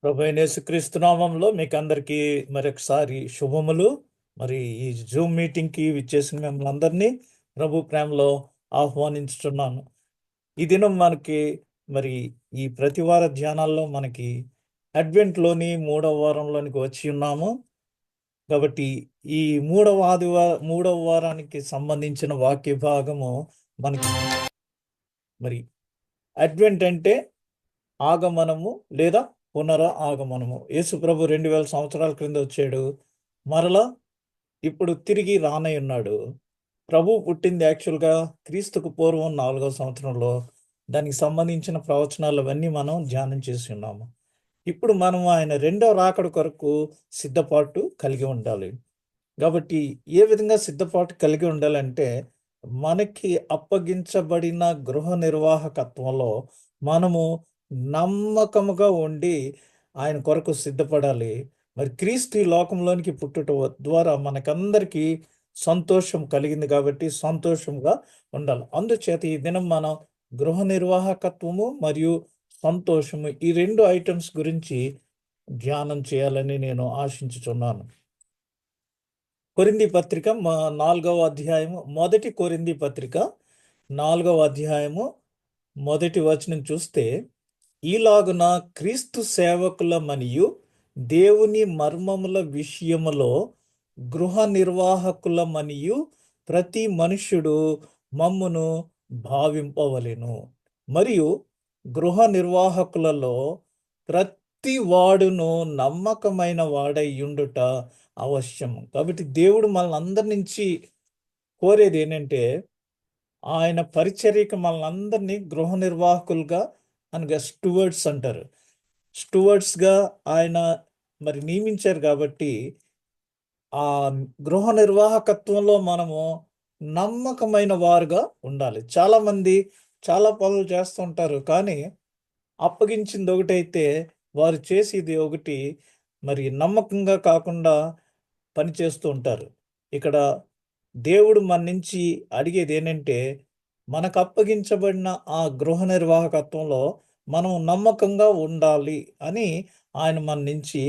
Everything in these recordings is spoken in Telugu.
ప్రభువైన యేసుక్రీస్తు నామంలో మీకు అందరికీ మరొకసారి శుభములు. మరి ఈ జూమ్ మీటింగ్కి విచ్చేసిన మిమ్మల్ని అందరినీ ప్రభు ప్రేమలో ఆహ్వానించుతున్నాను. ఈ దినం మనకి మరి ఈ ప్రతివార ధ్యానాల్లో మనకి అడ్వెంట్లోని 3వ వారంలోనికి వచ్చి ఉన్నాము. కాబట్టి ఈ మూడవ వారానికి సంబంధించిన వాక్య భాగము మనకి మరి అడ్వెంట్ అంటే ఆగమనము లేదా ఆగమనము. యేసు ప్రభు 2000 సంవత్సరాల క్రింద వచ్చాడు. మరలా ఇప్పుడు తిరిగి రానయ్యున్నాడు. ప్రభు పుట్టింది యాక్చువల్‌గా క్రీస్తుకు పూర్వం 4వ సంవత్సరంలో. దానికి సంబంధించిన ప్రవచనాలు అవన్నీ మనం ధ్యానం చేసి ఉన్నాము. ఇప్పుడు మనం ఆయన రెండవ రాకడ కొరకు సిద్ధపాటు కలిగి ఉండాలి. కాబట్టి ఏ విధంగా సిద్ధపాటు కలిగి ఉండాలంటే, మనకి అప్పగించబడిన గృహ నిర్వాహకత్వంలో మనము నమ్మకముగా ఉండి ఆయన కొరకు సిద్ధపడాలి. మరి క్రీస్తు ఈ లోకంలోనికి పుట్టుట ద్వారా మనకందరికీ సంతోషం కలిగింది కాబట్టి సంతోషంగా ఉండాలి. అందుచేత ఈ దినం మనం గృహ నిర్వాహకత్వము మరియు సంతోషము ఈ 2 ఐటెమ్స్ గురించి ధ్యానం చేయాలని నేను ఆశించుచున్నాను. కొరింథీ పత్రిక 4వ అధ్యాయము, మొదటి కొరింథీ పత్రిక 4వ అధ్యాయము మొదటి వచనం చూస్తే, ఈలాగున క్రీస్తు సేవకులమనియు దేవుని మర్మముల విషయములో గృహ నిర్వాహకులమనియు ప్రతి మనుష్యుడు మమ్మును భావింపవలెను. మరియు గృహ నిర్వాహకులలో ప్రతి వాడును నమ్మకమైన వాడై ఉండుట అవశ్యం. కాబట్టి దేవుడు మనల్ని అందరి నుంచి కోరేది ఏంటంటే, ఆయన పరిచర్యకి మనల్ని గృహ నిర్వాహకులుగా అనగా స్టూవర్డ్స్ అంటారు. స్టూవర్డ్స్‌గా ఆయన మరి నియమించారు కాబట్టి, ఆ గృహ నిర్వాహకత్వంలో మనము నమ్మకమైన వారుగా ఉండాలి. చాలామంది చాలా పనులు చేస్తుంటారు. కానీ అప్పగించింది ఒకటైతే వారు చేసేది ఒకటి, మరి నమ్మకంగా కాకుండా పనిచేస్తూ ఉంటారు. ఇక్కడ దేవుడు మన నుంచి అడిగేది ఏంటంటే, మనకు అప్పగించబడిన ఆ గృహ నిర్వాహకత్వంలో మనం నమ్మకంగా ఉండాలి అని ఆయన మన నుంచి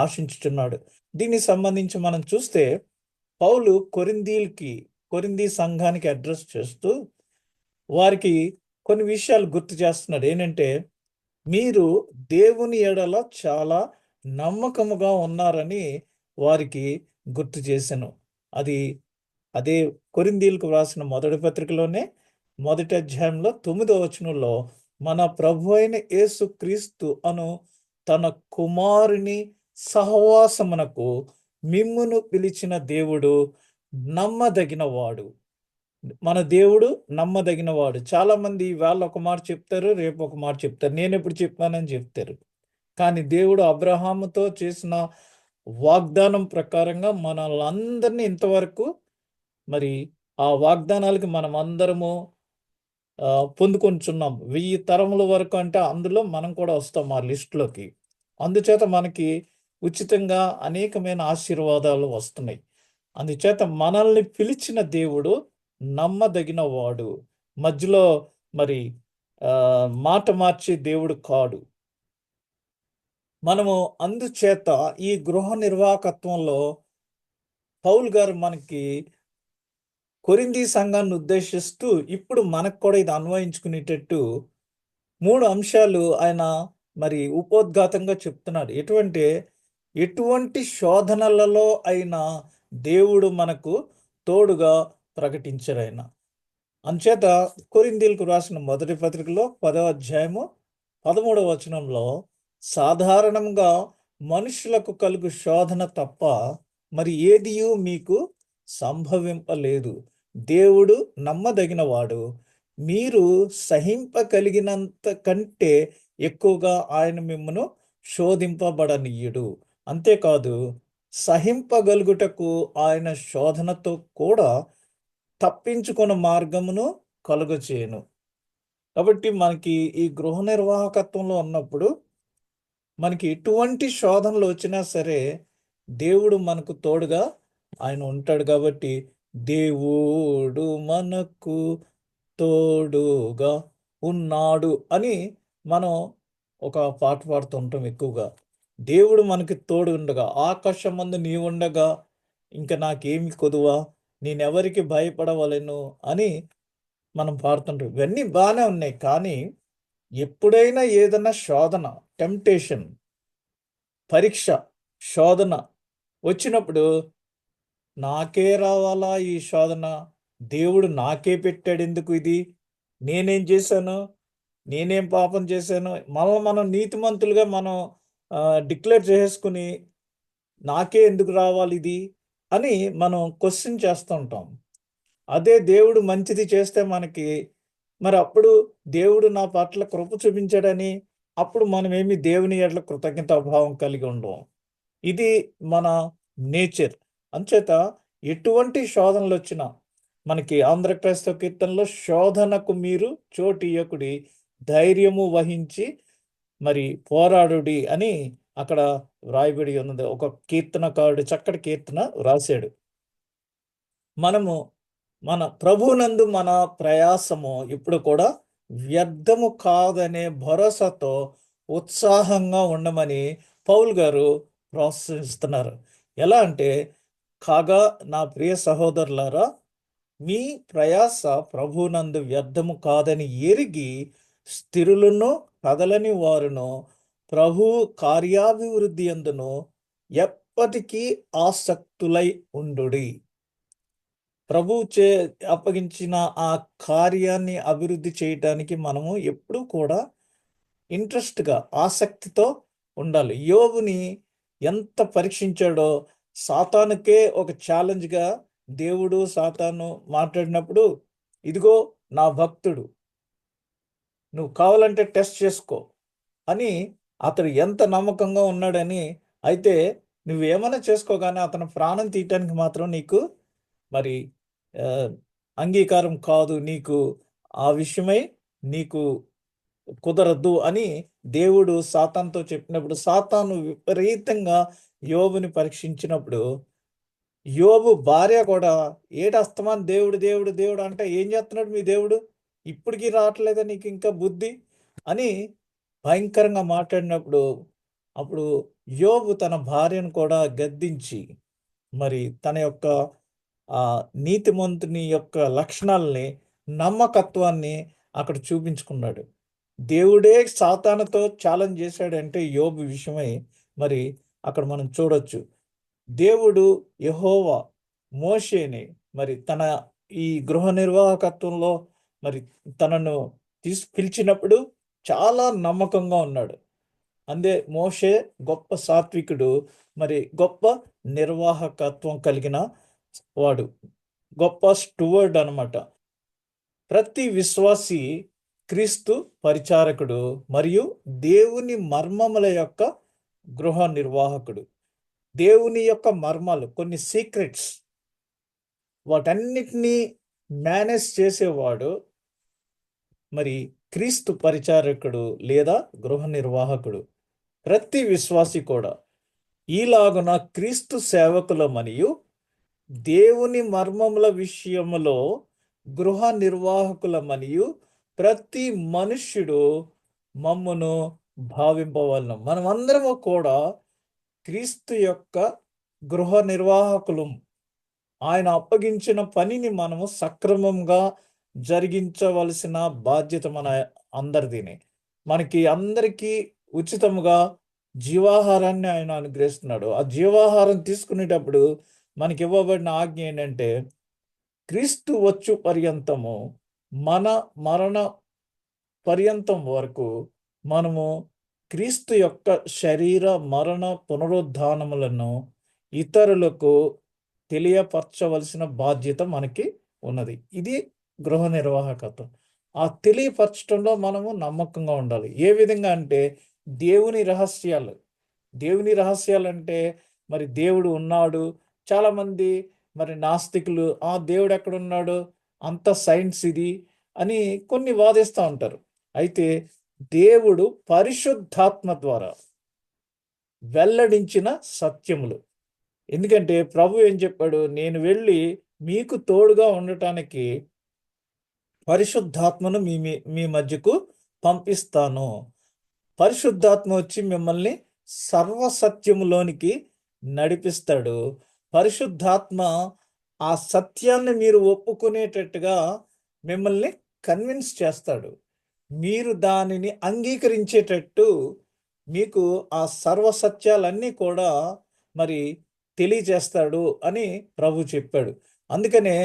ఆశించుచున్నాడు. దీనికి సంబంధించి మనం చూస్తే, పౌలు కొరింథీ సంఘానికి అడ్రస్ చేస్తూ వారికి కొన్ని విషయాలు గుర్తు చేస్తున్నాడు. ఏంటంటే, మీరు దేవుని ఎడల చాలా నమ్మకముగా ఉన్నారని వారికి గుర్తు చేశాను. అదే కొరింథీయులకు వ్రాసిన మొదటి పత్రికలోనే మొదటి అధ్యాయంలో 9వ వచనంలో, మన ప్రభు అయిన యేసు క్రీస్తు అను తన కుమారుని సహవాసమునకు మిమ్మును పిలిచిన దేవుడు నమ్మదగినవాడు. మన దేవుడు నమ్మదగినవాడు. చాలామంది ఇవాళ ఒక మాట చెప్తారు, రేపు ఒక మాట చెప్తారు. నేనెప్పుడు చెప్పానని చెప్తారు. కానీ దేవుడు అబ్రహాముతో చేసిన వాగ్దానం ప్రకారంగా మనల్నందరినీ ఇంతవరకు మరి ఆ వాగ్దానాలకి మనమందరము పొందుకొనుచున్నాం. 1000 తరముల వరకు అంటే అందులో మనం కూడా వస్తాం ఆ లిస్ట్‌లోకి. అందుచేత మనకి ఉచితంగా అనేకమైన ఆశీర్వాదాలు వస్తున్నాయి. అందుచేత మనల్ని పిలిచిన దేవుడు నమ్మదగిన వాడు. మధ్యలో మరి మాట మార్చే దేవుడు కాడు. మనము అందుచేత ఈ గృహ నిర్వాహకత్వంలో పౌలు గారు మనకి కొరింథీ సంఘాన్ని ఉద్దేశిస్తూ ఇప్పుడు మనకు కూడా ఇది అన్వయించుకునేటట్టు 3 అంశాలు ఆయన మరి ఉపోద్ఘాతంగా చెప్తున్నాడు. ఎటువంటి శోధనలలో అయినా దేవుడు మనకు తోడుగా ప్రకటించారాయన. అంచేత కొరింథీయులకు రాసిన మొదటి పత్రికలో 10వ అధ్యాయము 13వ వచనంలో, సాధారణంగా మనుషులకు కలుగు శోధన తప్ప మరి ఏదియూ మీకు సంభవింపలేదు. దేవుడు నమ్మదగినవాడు. మీరు సహింపగలిగినంత కంటే ఎక్కువగా ఆయన మిమ్మును శోధింపబడనీయుడు. అంతేకాదు, సహింపగలుగుటకు ఆయన శోధనతో కూడా తప్పించుకున్న మార్గమును కలుగచేయును. కాబట్టి మనకి ఈ గృహ నిర్వాహకత్వంలో ఉన్నప్పుడు మనకి ఎటువంటి శోధనలు వచ్చినా సరే దేవుడు మనకు తోడుగా ఆయన ఉంటాడు. కాబట్టి దేవుడు మనకు తోడుగా ఉన్నాడు అని మనం ఒక పాట పాడుతూ ఉంటాం ఎక్కువగా. దేవుడు మనకి తోడు ఉండగా, ఆకాశం మందు నీవుండగా ఇంకా నాకేమి కొదువా, నేనెవరికి భయపడవలెను అని మనం పాడుతుంటాం. ఇవన్నీ బాగానే ఉన్నాయి. కానీ ఎప్పుడైనా ఏదైనా శోధన, టెంప్టేషన్, పరీక్ష, శోధన వచ్చినప్పుడు నాకే రావాలా ఈ శోధన, దేవుడు నాకే పెట్టాడు ఎందుకు ఇది, నేనేం చేశాను, నేనేం పాపం చేశాను, మనం నీతిమంతులుగా మనం డిక్లేర్ చేసుకుని నాకే ఎందుకు రావాలి ఇది అని మనం క్వశ్చన్ చేస్తూ ఉంటాం. అదే దేవుడు మంచిది చేస్తే మనకి, మరి అప్పుడు దేవుడు నా పట్ల కృప చూపించాడని అప్పుడు మనం ఏమి దేవుని ఎడల కృతజ్ఞతాభావం కలిగి ఉండం. ఇది మన నేచర్. అంచేత ఎటువంటి శోధనలు వచ్చినా మనకి ఆంధ్ర క్రైస్తవ కీర్తనలో శోధనకు మీరు చోటియ్యకుడి, ధైర్యము వహించి మరి పోరాడుడి అని అక్కడ వ్రాయబడి ఉన్నది. ఒక కీర్తనకారుడు చక్కటి కీర్తన రాశాడు. మనము మన ప్రభునందు మన ప్రయాసము ఇప్పుడు కూడా వ్యర్థము కాదనే భరోసాతో ఉత్సాహంగా ఉండమని పౌలు గారు ప్రోత్సహిస్తున్నారు. ఎలా అంటే, కాగా నా ప్రియ సహోదరులారా, మీ ప్రయాస ప్రభునందు వ్యర్థము కాదని ఎరిగి స్థిరులను కదలని వారును ప్రభు కార్యాభివృద్ధి అందును ఎప్పటికీ ఆసక్తులై ఉండుడి. ప్రభువు అప్పగించిన ఆ కార్యాన్ని అభివృద్ధి చేయటానికి మనము ఎప్పుడూ కూడా ఇంట్రెస్ట్గా, ఆసక్తితో ఉండాలి. యోబుని ఎంత పరీక్షించాడో, సాతానుకే ఒక ఛాలెంజ్గా దేవుడు సాతాను మాట్లాడినప్పుడు, ఇదిగో నా భక్తుడు, నువ్వు కావాలంటే టెస్ట్ చేసుకో అని, అతడు ఎంత నమ్మకంగా ఉన్నాడని. అయితే నువ్వేమైనా చేసుకోగానే అతను ప్రాణం తీయటానికి మాత్రం నీకు మరి అంగీకారం కాదు, నీకు ఆ విషయమై నీకు కుదరద్దు అని దేవుడు సాతానుతో చెప్పినప్పుడు, సాతాను విపరీతంగా యోబుని పరీక్షించినప్పుడు, యోబు భార్య కూడా ఏటస్తమాన్ దేవుడు దేవుడు దేవుడు అంటే, ఏం చేస్తున్నాడు మీ దేవుడు, ఇప్పటికీ రావట్లేదా నీకు ఇంకా బుద్ధి అని భయంకరంగా మాట్లాడినప్పుడు, అప్పుడు యోబు తన భార్యను కూడా గద్దించి మరి తన యొక్క నీతిమంతుని యొక్క లక్షణాలని, నమ్మకత్వాన్ని అక్కడ చూపించుకున్నాడు. దేవుడే సాతానుతో ఛాలెంజ్ చేశాడంటే యోబు విషయమై మరి అక్కడ మనం చూడొచ్చు. దేవుడు యెహోవా మోషేని మరి తన ఈ గృహ నిర్వాహకత్వంలో మరి తనను పిలిచినప్పుడు చాలా నమ్మకంగా ఉన్నాడు. అందే మోషే గొప్ప సాత్వికుడు, మరి గొప్ప నిర్వాహకత్వం కలిగిన వాడు, గొప్ప స్టూవర్డ్ అనమాట. ప్రతి విశ్వాసి క్రీస్తు పరిచారకుడు మరియు దేవుని మర్మముల యొక్క గృహ నిర్వాహకుడు. దేవుని యొక్క మర్మాలు, కొన్ని సీక్రెట్స్, వాటన్నిటినీ మేనేజ్ చేసేవాడు మరి క్రీస్తు పరిచారకుడు లేదా గృహ నిర్వాహకుడు. ప్రతి విశ్వాసి కూడా ఈలాగున క్రీస్తు సేవకుల మరియు దేవుని మర్మముల విషయములో గృహ నిర్వాహకుల మరియు ప్రతి మనుష్యుడు మమ్మును భావింపవలను. మనమందరము కూడా క్రీస్తు యొక్క గృహ నిర్వాహకులు. ఆయన అప్పగించిన పనిని మనము సక్రమంగా జరిగించవలసిన బాధ్యత మన అందరిదిని. మనకి అందరికీ ఉచితముగా జీవాహారాన్ని ఆయన అనుగ్రహిస్తున్నాడు. ఆ జీవాహారం తీసుకునేటప్పుడు మనకి ఇవ్వబడిన ఆజ్ఞ ఏంటంటే, క్రీస్తు వచ్చు పర్యంతము, మన మరణ పర్యంతం వరకు మనము క్రీస్తు యొక్క శరీర మరణ పునరుద్ధానములను ఇతరులకు తెలియపరచవలసిన బాధ్యత మనకి ఉన్నది. ఇది గృహ నిర్వాహకత్వం. ఆ తెలియపరచడంలో మనము నమ్మకంగా ఉండాలి. ఏ విధంగా అంటే, దేవుని రహస్యాలు. దేవుని రహస్యాలు అంటే మరి దేవుడు ఉన్నాడు. చాలామంది మరి నాస్తికులు, ఆ దేవుడు ఎక్కడున్నాడు, అంత సైన్స్ ఇది అని కొన్ని వాదిస్తూ ఉంటారు. అయితే దేవుడు పరిశుద్ధాత్మ ద్వారా వెల్లడించిన సత్యములు. ఎందుకంటే ప్రభు ఏం చెప్పాడు, నేను వెళ్ళి మీకు తోడుగా ఉండటానికి పరిశుద్ధాత్మను మీ మధ్యకు పంపిస్తాను. పరిశుద్ధాత్మ వచ్చి మిమ్మల్ని సర్వసత్యములోనికి నడిపిస్తాడు. పరిశుద్ధాత్మ ఆ సత్యాన్ని మీరు ఒప్పుకునేటట్టుగా మిమ్మల్ని కన్విన్స్ చేస్తాడు. మీరు దానిని అంగీకరించేటట్టు మీకు ఆ సర్వసత్యాలన్నీ కూడా మరి తెలియజేస్తాడు అని ప్రభు చెప్పాడు. అందుకనే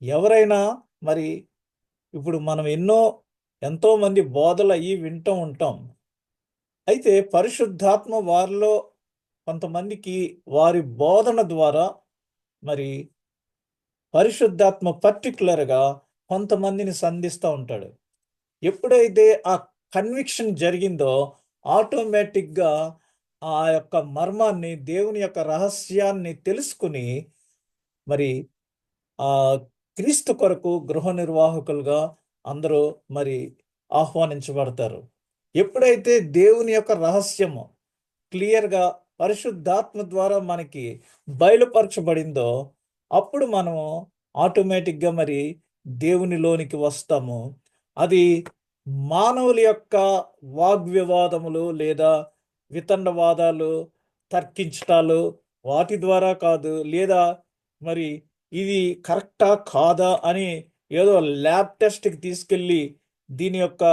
ఎవరైనా మరి ఇప్పుడు మనం ఎంతో మంది బోధలు అయ్యి వింటూ ఉంటాం. అయితే పరిశుద్ధాత్మ వారిలో కొంతమందికి వారి బోధన ద్వారా మరి పరిశుద్ధాత్మ పర్టిక్యులర్గా కొంతమందిని సంధిస్తూ ఉంటాడు. ఎప్పుడైతే ఆ కన్విక్షన్ జరిగిందో ఆటోమేటిక్గా ఆ యొక్క మర్మాన్ని, దేవుని యొక్క రహస్యాన్ని తెలుసుకుని మరి ఆ క్రీస్తు కొరకు గృహ నిర్వాహకులుగా అందరూ మరి ఆహ్వానించబడతారు. ఎప్పుడైతే దేవుని యొక్క రహస్యము క్లియర్గా పరిశుద్ధాత్మ ద్వారా మనకి బయలుపరచబడిందో అప్పుడు మనము ఆటోమేటిక్గా మరి దేవునిలోనికి వస్తాము. అది మానవుల యొక్క వాగ్వివాదములు లేదా వితండవాదాలు, తర్కించటాలు వాటి ద్వారా కాదు, లేదా మరి ఇది కరెక్టా కాదా అని ఏదో ల్యాబ్ టెస్ట్కి తీసుకెళ్ళి దీని యొక్క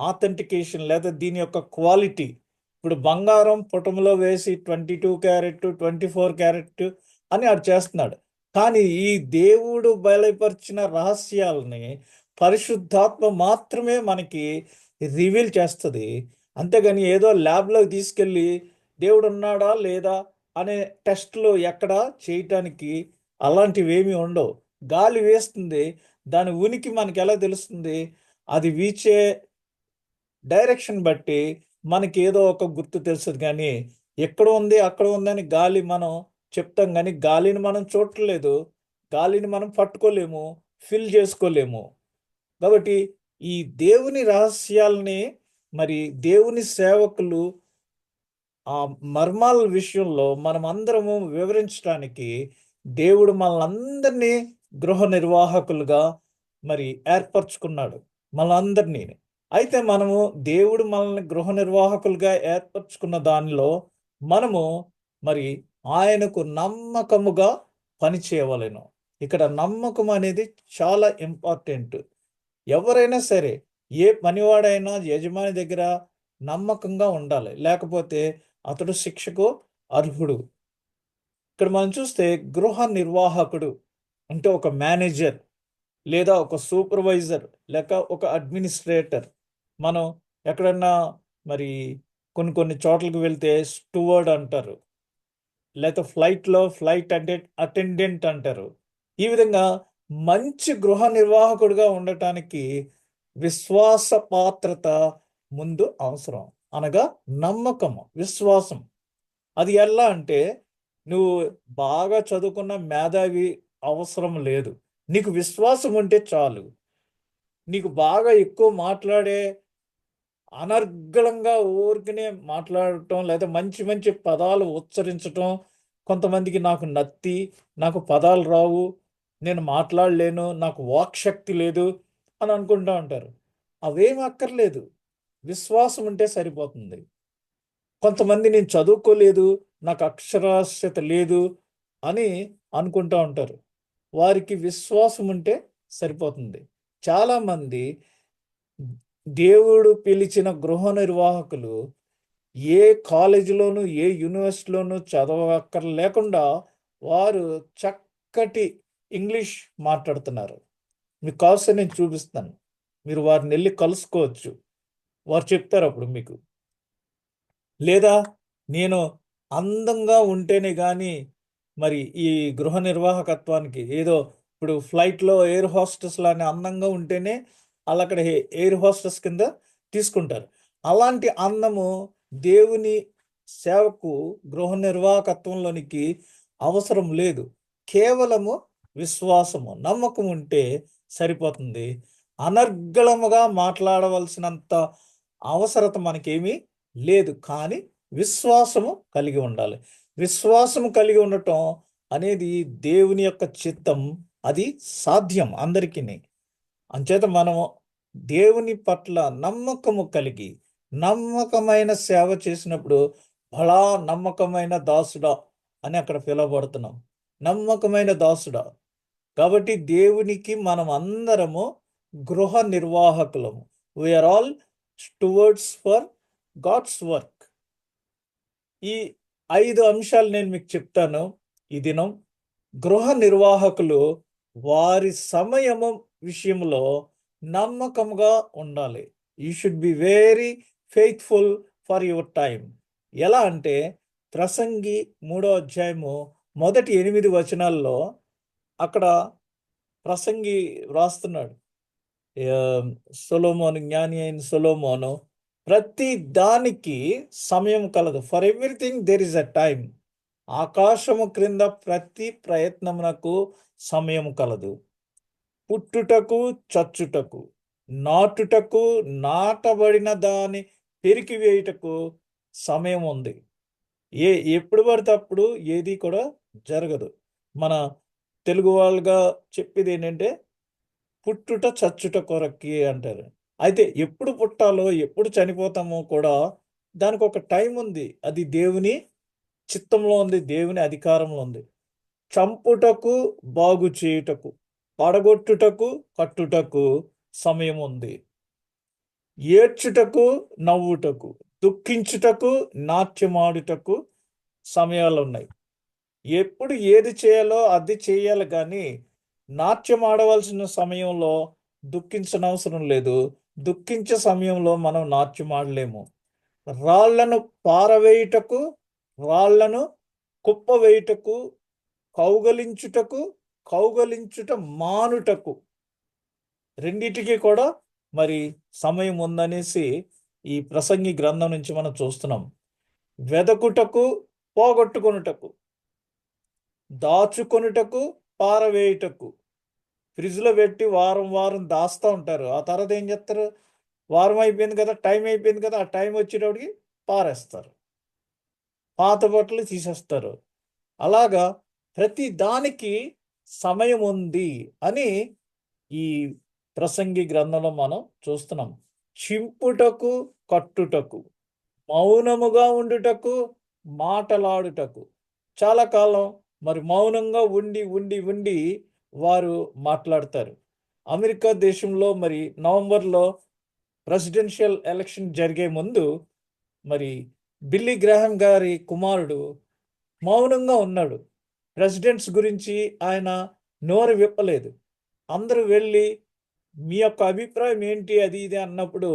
ఆథెంటికేషన్ లేదా దీని యొక్క క్వాలిటీ, ఇప్పుడు బంగారం పుటంలో వేసి 22 క్యారెట్ 24 క్యారెట్ అని అది చేస్తున్నాడు. కానీ ఈ దేవుడు బయలుపరిచిన రహస్యాలని పరిశుద్ధాత్మ మాత్రమే మనకి రివీల్ చేస్తుంది. అంతేగాని ఏదో ల్యాబ్లోకి తీసుకెళ్ళి దేవుడు ఉన్నాడా లేదా అనే టెస్ట్లు ఎక్కడ చేయటానికి అలాంటివి ఏమీ ఉండవు. గాలి వేస్తుంది, దాని ఉనికి మనకి ఎలా తెలుస్తుంది? అది వీచే డైరెక్షన్ బట్టి మనకి ఏదో ఒక గుర్తు తెలుస్తుంది. కానీ ఎక్కడ ఉంది అక్కడ ఉందని గాలి మనం చెప్తాం, కానీ గాలిని మనం చూడట్లేదు, గాలిని మనం పట్టుకోలేము, ఫిల్ చేసుకోలేము. కాబట్టి ఈ దేవుని రహస్యాల్ని మరి దేవుని సేవకులు ఆ మర్మాల విషయంలో మనం అందరము వివరించడానికి దేవుడు మనల్ని గృహ నిర్వాహకులుగా మరి ఏర్పరచుకున్నాడు మనందరినీ. అయితే మనము దేవుడు మనల్ని గృహ నిర్వాహకులుగా ఏర్పరచుకున్న దానిలో మనము మరి ఆయనకు నమ్మకముగా పని చేయవలెను. ఇక్కడ నమ్మకం అనేది చాలా ఇంపార్టెంట్. ఎవరైనా సరే, ఏ పనివాడైనా యజమాని దగ్గర నమ్మకంగా ఉండాలి, లేకపోతే అతడు శిక్షకు అర్హుడు. ఇక్కడ మనం చూస్తే గృహ నిర్వాహకుడు అంటే ఒక మేనేజర్ లేదా ఒక సూపర్వైజర్ లేక ఒక అడ్మినిస్ట్రేటర్. మనం ఎక్కడన్నా మరి కొన్ని చోట్లకి వెళ్తే స్టూవర్డ్ అంటారు, లేకపోతే ఫ్లైట్ అటెండెంట్ అంటారు. ఈ విధంగా మంచి గృహ నిర్వాహకుడిగా ఉండటానికి విశ్వాస పాత్రత ముందు అవసరం. అనగా నమ్మకము, విశ్వాసం. అది ఎలా అంటే నువ్వు బాగా చదువుకున్న మేధావి అవసరం లేదు, నీకు విశ్వాసం ఉంటే చాలు. నీకు బాగా ఎక్కువ మాట్లాడే అనర్గళంగా ఊరికనే మాట్లాడటం లేదా మంచి మంచి పదాలు ఉచ్చరించటం, కొంతమందికి నాకు పదాలు రావు, నేను మాట్లాడలేను, నాకు వాక్శక్తి లేదు అని అనుకుంటూ ఉంటారు. అవేం అక్కర్లేదు, విశ్వాసం ఉంటే సరిపోతుంది. కొంతమంది నేను చదువుకోలేదు, నాకు అక్షరాస్యత లేదు అని అనుకుంటూ ఉంటారు. వారికి విశ్వాసం ఉంటే సరిపోతుంది. చాలామంది దేవుడు పిలిచిన గృహ నిర్వాహకులు ఏ కాలేజీలోనూ ఏ యూనివర్సిటీలోనూ చదవక్కర్ లేకుండా వారు చక్కటి ఇంగ్లీష్ మాట్లాడుతున్నారు. మీకు కావాల్సిన నేను చూపిస్తాను, మీరు వారిని వెళ్ళి కలుసుకోవచ్చు, వారు చెప్తారు అప్పుడు మీకు. లేదా నేను అందంగా ఉంటేనే కానీ మరి ఈ గృహ నిర్వాహకత్వానికి ఏదో ఇప్పుడు ఫ్లైట్లో ఎయిర్ హోస్టెస్ లానే అందంగా ఉంటేనే వాళ్ళు అక్కడ ఎయిర్ హోస్టెస్ కింద తీసుకుంటారు. అలాంటి అందము దేవుని సేవకు గృహ నిర్వాహకత్వంలోనికి అవసరం లేదు. కేవలము విశ్వాసము, నమ్మకం ఉంటే సరిపోతుంది. అనర్గళముగా మాట్లాడవలసినంత అవసరత మనకేమీ లేదు, కానీ విశ్వాసము కలిగి ఉండాలి. విశ్వాసము కలిగి ఉండటం అనేది దేవుని యొక్క చిత్తం, అది సాధ్యం అందరికీ. అంచేత మనం దేవుని పట్ల నమ్మకము కలిగి నమ్మకమైన సేవ చేసినప్పుడు బలా నమ్మకమైన దాసుడా అని అక్కడ పిలువబడుతున్నాం. నమ్మకమైన దాసుడా. కాబట్టి దేవునికి మనం అందరము గృహ నిర్వాహకులము. We are all stewards for God's work. ఈ 5 అంశాలు నేను మీకు చెప్తాను ఈ దినం. గృహ నిర్వాహకులు వారి సమయము విషయంలో నమ్మకంగా ఉండాలి. You should be very faithful for your time. ఎలా అంటే ప్రసంగి 3వ అధ్యాయము మొదటి 8 వచనాల్లో అక్కడ ప్రసంగి వ్రాస్తున్నాడు. సొలొమోను, జ్ఞాని అయిన సొలొమోను, ప్రతి దానికి సమయం కలదు. For everything there is a time. ఆకాశము క్రింద ప్రతి ప్రయత్నమునకు సమయం కలదు. పుట్టుటకు, చచ్చుటకు, నాటుటకు, నాటబడిన దాని పెరికివేయుటకు సమయం ఉంది. ఎప్పుడు పడితే అప్పుడు ఏది కూడా జరగదు. మన తెలుగు వాళ్ళుగా చెప్పేది ఏంటంటే పుట్టుట చచ్చుట కొరకి అంటారు. అయితే ఎప్పుడు పుట్టాలో ఎప్పుడు చనిపోతామో కూడా దానికి ఒక టైం ఉంది. అది దేవుని చిత్తంలో ఉంది, దేవుని అధికారంలో ఉంది. చంపుటకు, బాగు చేయుటకు, పడగొట్టుటకు, కట్టుటకు సమయం ఉంది. ఏడ్చుటకు, నవ్వుటకు, దుఃఖించుటకు, నాట్యమాడుటకు సమయాలు ఉన్నాయి. ఎప్పుడు ఏది చేయాలో అది చేయాలి, కానీ నాట్యం ఆడవలసిన సమయంలో దుఃఖించనవసరం లేదు. దుఃఖించే సమయంలో మనం నాట్యం ఆడలేము. రాళ్లను పారవేయుటకు, రాళ్లను కుప్పవేయుటకు, కౌగలించుటకు, కౌగలించుట మానుటకు, రెండిటికి కూడా మరి సమయం ఉందనేసి ఈ ప్రసంగి గ్రంథం నుంచి మనం చూస్తున్నాం. వెదకుటకు, పోగొట్టుకొనుటకు, దాచుకొనుటకు, పారవేయుటకు. ఫ్రిడ్జ్లో పెట్టి వారం వారం దాస్తూ ఉంటారు. ఆ తర్వాత ఏం చేస్తారు? వారం అయిపోయింది కదా, టైం అయిపోయింది కదా, ఆ టైం వచ్చేటప్పటికి పారేస్తారు, పాత బట్టలు తీసేస్తారు. అలాగా ప్రతి దానికి సమయం ఉంది అని ఈ ప్రసంగి గ్రంథంలో మనం చూస్తున్నాం. చింపుటకు, కట్టుటకు, మౌనముగా ఉండుటకు, మాటలాడుటకు. చాలా కాలం మరి మౌనంగా ఉండి ఉండి ఉండి వారు మాట్లాడతారు. అమెరికా దేశంలో మరి నవంబర్లో ప్రెసిడెన్షియల్ ఎలక్షన్ జరిగే ముందు మరి బిల్లీ గ్రాహం గారి కుమారుడు మౌనంగా ఉన్నాడు. ప్రెసిడెంట్స్ గురించి ఆయన నోరు విప్పలేదు. అందరూ వెళ్ళి మీ యొక్క అభిప్రాయం ఏంటి అది ఇది అన్నప్పుడు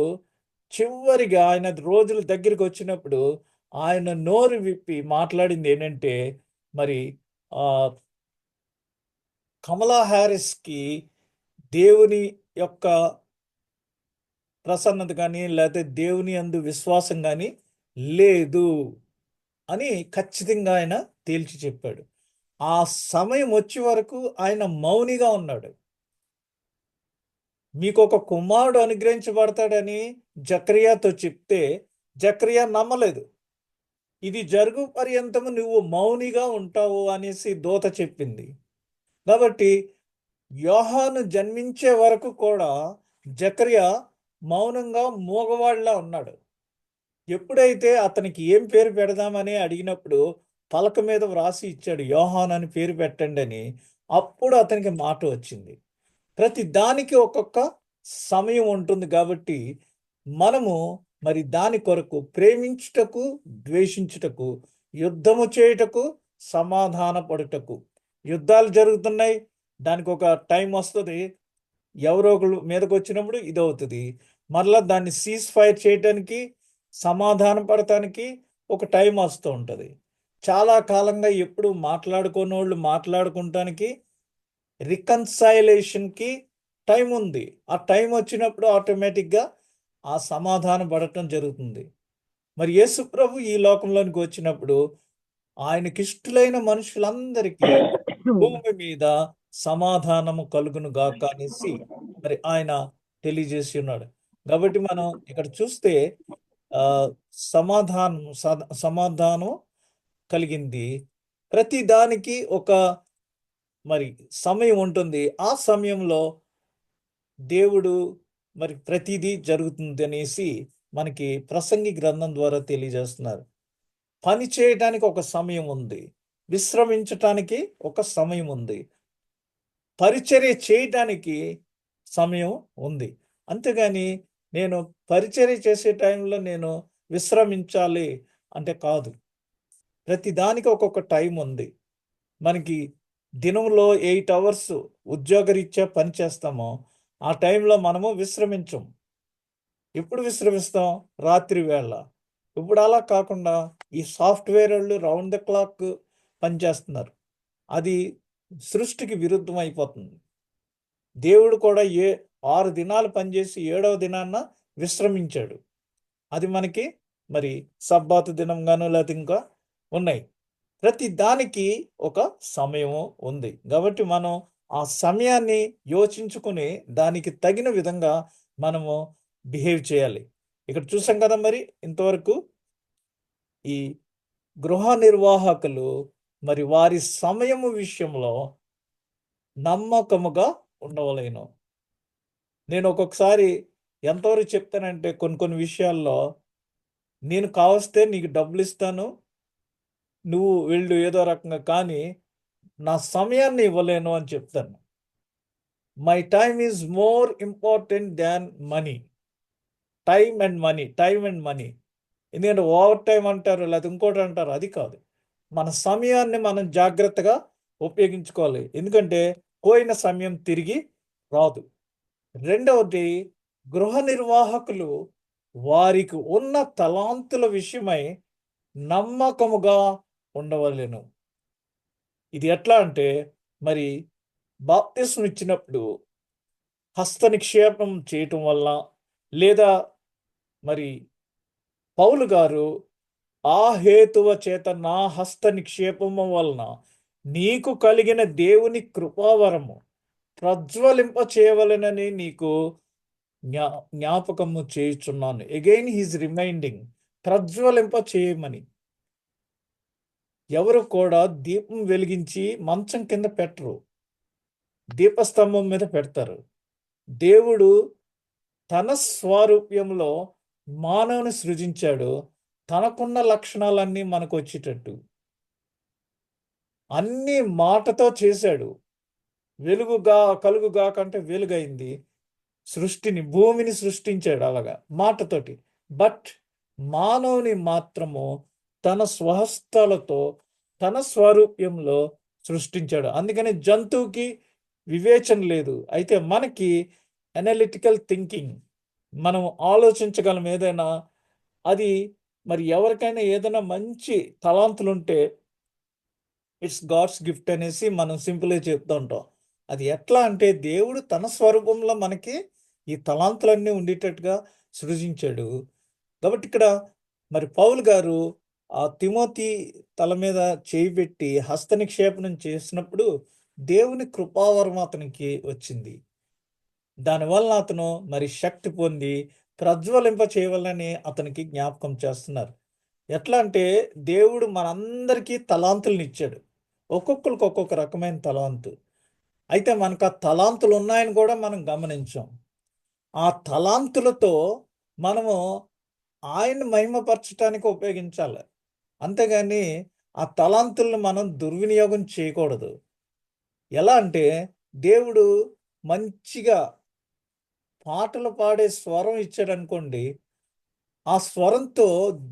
చివరిగా ఆయన రోజుల దగ్గరికి వచ్చినప్పుడు ఆయన నోరు విప్పి మాట్లాడింది ఏంటంటే మరి కమలా హ్యారిస్కి దేవుని యొక్క ప్రసన్నత కానీ లేకపోతే దేవుని యందు విశ్వాసం కానీ లేదు అని ఖచ్చితంగా ఆయన తేల్చి చెప్పాడు. ఆ సమయం వచ్చే వరకు ఆయన మౌనిగా ఉన్నాడు. మీకు ఒక కుమారుడు అనుగ్రహించబడతాడని జకర్యాతో చెప్తే జకర్యా నమ్మలేదు. ఇది జరుగు పర్యంతము నువ్వు మౌనిగా ఉంటావు అనేసి దూత చెప్పింది. కాబట్టి యోహాను జన్మించే వరకు కూడా జకర్యా మౌనంగా మూగవాడిలా ఉన్నాడు. ఎప్పుడైతే అతనికి ఏం పేరు పెడదామని అడిగినప్పుడు పలక మీద వ్రాసి ఇచ్చాడు, యోహాన్ అని పేరు పెట్టండి అని. అప్పుడు అతనికి మాట వచ్చింది. ప్రతి దానికి ఒక్కొక్క సమయం ఉంటుంది. కాబట్టి మనము మరి దాని కొరకు ప్రేమించుటకు, ద్వేషించుటకు, యుద్ధము చేయుటకు, సమాధాన పడుటకు. యుద్ధాలు జరుగుతున్నాయి, దానికి ఒక టైం వస్తుంది. ఎవరో ఒకరు మీదకి వచ్చినప్పుడు ఇదవుతుంది. మరలా దాన్ని సీజ్ ఫైర్ చేయటానికి, సమాధానం పడటానికి ఒక టైం వస్తూ ఉంటుంది. చాలా కాలంగా ఎప్పుడు మాట్లాడుకోని వాళ్ళు మాట్లాడుకుంటానికి, రికన్సైలేషన్కి టైం ఉంది. ఆ టైం వచ్చినప్పుడు ఆటోమేటిక్గా ఆ సమాధానం పడటం జరుగుతుంది. మరి యేసు ప్రభు ఈ లోకంలోనికి వచ్చినప్పుడు ఆయనకిష్టులైన మనుషులందరికీ భూమి మీద సమాధానము కలుగును గాక అనేసి మరి ఆయన తెలియజేసి ఉన్నాడు. కాబట్టి మనం ఇక్కడ చూస్తే ఆ సమాధానం కలిగింది. ప్రతి దానికి ఒక మరి సమయం ఉంటుంది. ఆ సమయంలో దేవుడు మరి ప్రతిదీ జరుగుతుంది అనేసి మనకి ప్రసంగి గ్రంథం ద్వారా తెలియజేస్తున్నారు. పని చేయడానికి ఒక సమయం ఉంది, విశ్రమించటానికి ఒక సమయం ఉంది, పరిచర్య చేయటానికి సమయం ఉంది. అంతేగాని నేను పరిచర్య చేసే టైంలో నేను విశ్రమించాలి అంటే కాదు. ప్రతి దానికి ఒక్కొక్క టైం ఉంది. మనకి దినంలో 8 అవర్స్ ఉద్యోగరీత్యా పని చేస్తామో ఆ టైంలో మనము విశ్రమించం. ఎప్పుడు విశ్రమిస్తాం? రాత్రి వేళ. ఇప్పుడు అలా కాకుండా ఈ సాఫ్ట్‌వేర్ వోళ్ళు రౌండ్ ద క్లాక్ పనిచేస్తున్నారు. అది సృష్టికి విరుద్ధం అయిపోతుంది. దేవుడు కూడా 6 దినాలు పనిచేసి ఏడవ దినాన విశ్రమించాడు. అది మనకి మరి సబ్బాతు దినంగాను లేతే ఇంకా ఉన్నాయి. ప్రతి దానికి ఒక సమయము ఉంది. కాబట్టి మనం ఆ సమయాన్ని యోచించుకొని దానికి తగిన విధంగా మనము బిహేవ్ చేయాలి. ఇక్కడ చూసాం కదా మరి ఇంతవరకు ఈ గృహ నిర్వాహకులు మరి వారి సమయము విషయంలో నమ్మకముగా ఉండవలెను. నేను ఒక్కొక్కసారి ఎంతవరకు చెప్తానంటే కొన్ని విషయాల్లో నేను కావస్తే నీకు డబ్బులిస్తాను. నువ్వు వెళ్ళు ఏదో రకంగా. కానీ నా సమయాన్ని ఇవ్వలేను అని చెప్తాను. My time is more important than money. Time and money, time and money. ఎందుకంటే ఓవర్ టైమ్ అంటారు లేకపోతే ఇంకోటి అంటారు. అది కాదు. మన సమయాన్ని మనం జాగ్రత్తగా ఉపయోగించుకోవాలి. ఎందుకంటే పోయిన సమయం తిరిగి రాదు. రెండవది, గృహ నిర్వాహకులు వారికి ఉన్న తలాంతుల విషయమై నమ్మకముగా ఉండవలెను. ఇది ఎట్లా అంటే మరి బాప్తిస్మం ఇచ్చినప్పుడు హస్త నిక్షేపం చేయటం వల్ల లేదా మరి పౌలు గారు ఆ హేతువ చేత నా హస్త నిక్షేపము వలన నీకు కలిగిన దేవుని కృపావరము ప్రజ్వలింప చేయవలెనని నీకు జ్ఞాపకము చేయుచున్నాను. అగైన్ హీస్ రిమైండింగ్, ప్రజ్వలింప చేయమని. ఎవరు కూడా దీపం వెలిగించి మంచం కింద పెట్టరు, దీపస్తంభం మీద పెడతారు. దేవుడు తన స్వారూప్యంలో మానవుని సృజించాడు. తనకున్న లక్షణాలన్నీ మనకు వచ్చేటట్టు అన్ని మాటతో చేశాడు. వెలుగుగా కలుగుగా కంటే వెలుగైంది. సృష్టిని, భూమిని సృష్టించాడు అలాగా మాటతోటి. బట్ మానవుని మాత్రము తన స్వహస్తాలతో తన స్వరూప్యంలో సృష్టించాడు. అందుకని జంతువుకి వివేచన లేదు. అయితే మనకి అనలిటికల్ థింకింగ్, మనం ఆలోచించగలం ఏదైనా. అది మరి ఎవరికైనా ఏదైనా మంచి తలాంతులుంటే ఇట్స్ గాడ్స్ గిఫ్ట్ అనేసి మనం సింపుల్గా చెప్తూ ఉంటాం. అది ఎట్లా అంటే దేవుడు తన స్వరూపంలో మనకి ఈ తలాంతులన్నీ ఉండేటట్టుగా సృజించాడు. కాబట్టి ఇక్కడ మరి పౌలు గారు ఆ తిమోతి తల మీద చేయి పెట్టి హస్త నిక్షేపణం చేసినప్పుడు దేవుని కృపావరం అతనికి వచ్చింది. దానివల్ల అతను మరి శక్తి పొంది ప్రజ్వలింప చేయవలని అతనికి జ్ఞాపకం చేస్తున్నారు. ఎట్లా అంటే దేవుడు మనందరికీ తలాంతులను ఇచ్చాడు. ఒక్కొక్కరికి ఒక్కొక్క రకమైన తలాంతు. అయితే మనకు ఆ తలాంతులు ఉన్నాయని కూడా మనం గమనించాం. ఆ తలాంతులతో మనము ఆయన్ని మహిమపరచటానికి ఉపయోగించాలి. అంతేగాని ఆ తలాంతులను మనం దుర్వినియోగం చేయకూడదు. ఎలా అంటే దేవుడు మంచిగా పాటలు పాడే స్వరం ఇచ్చాడనుకోండి, ఆ స్వరంతో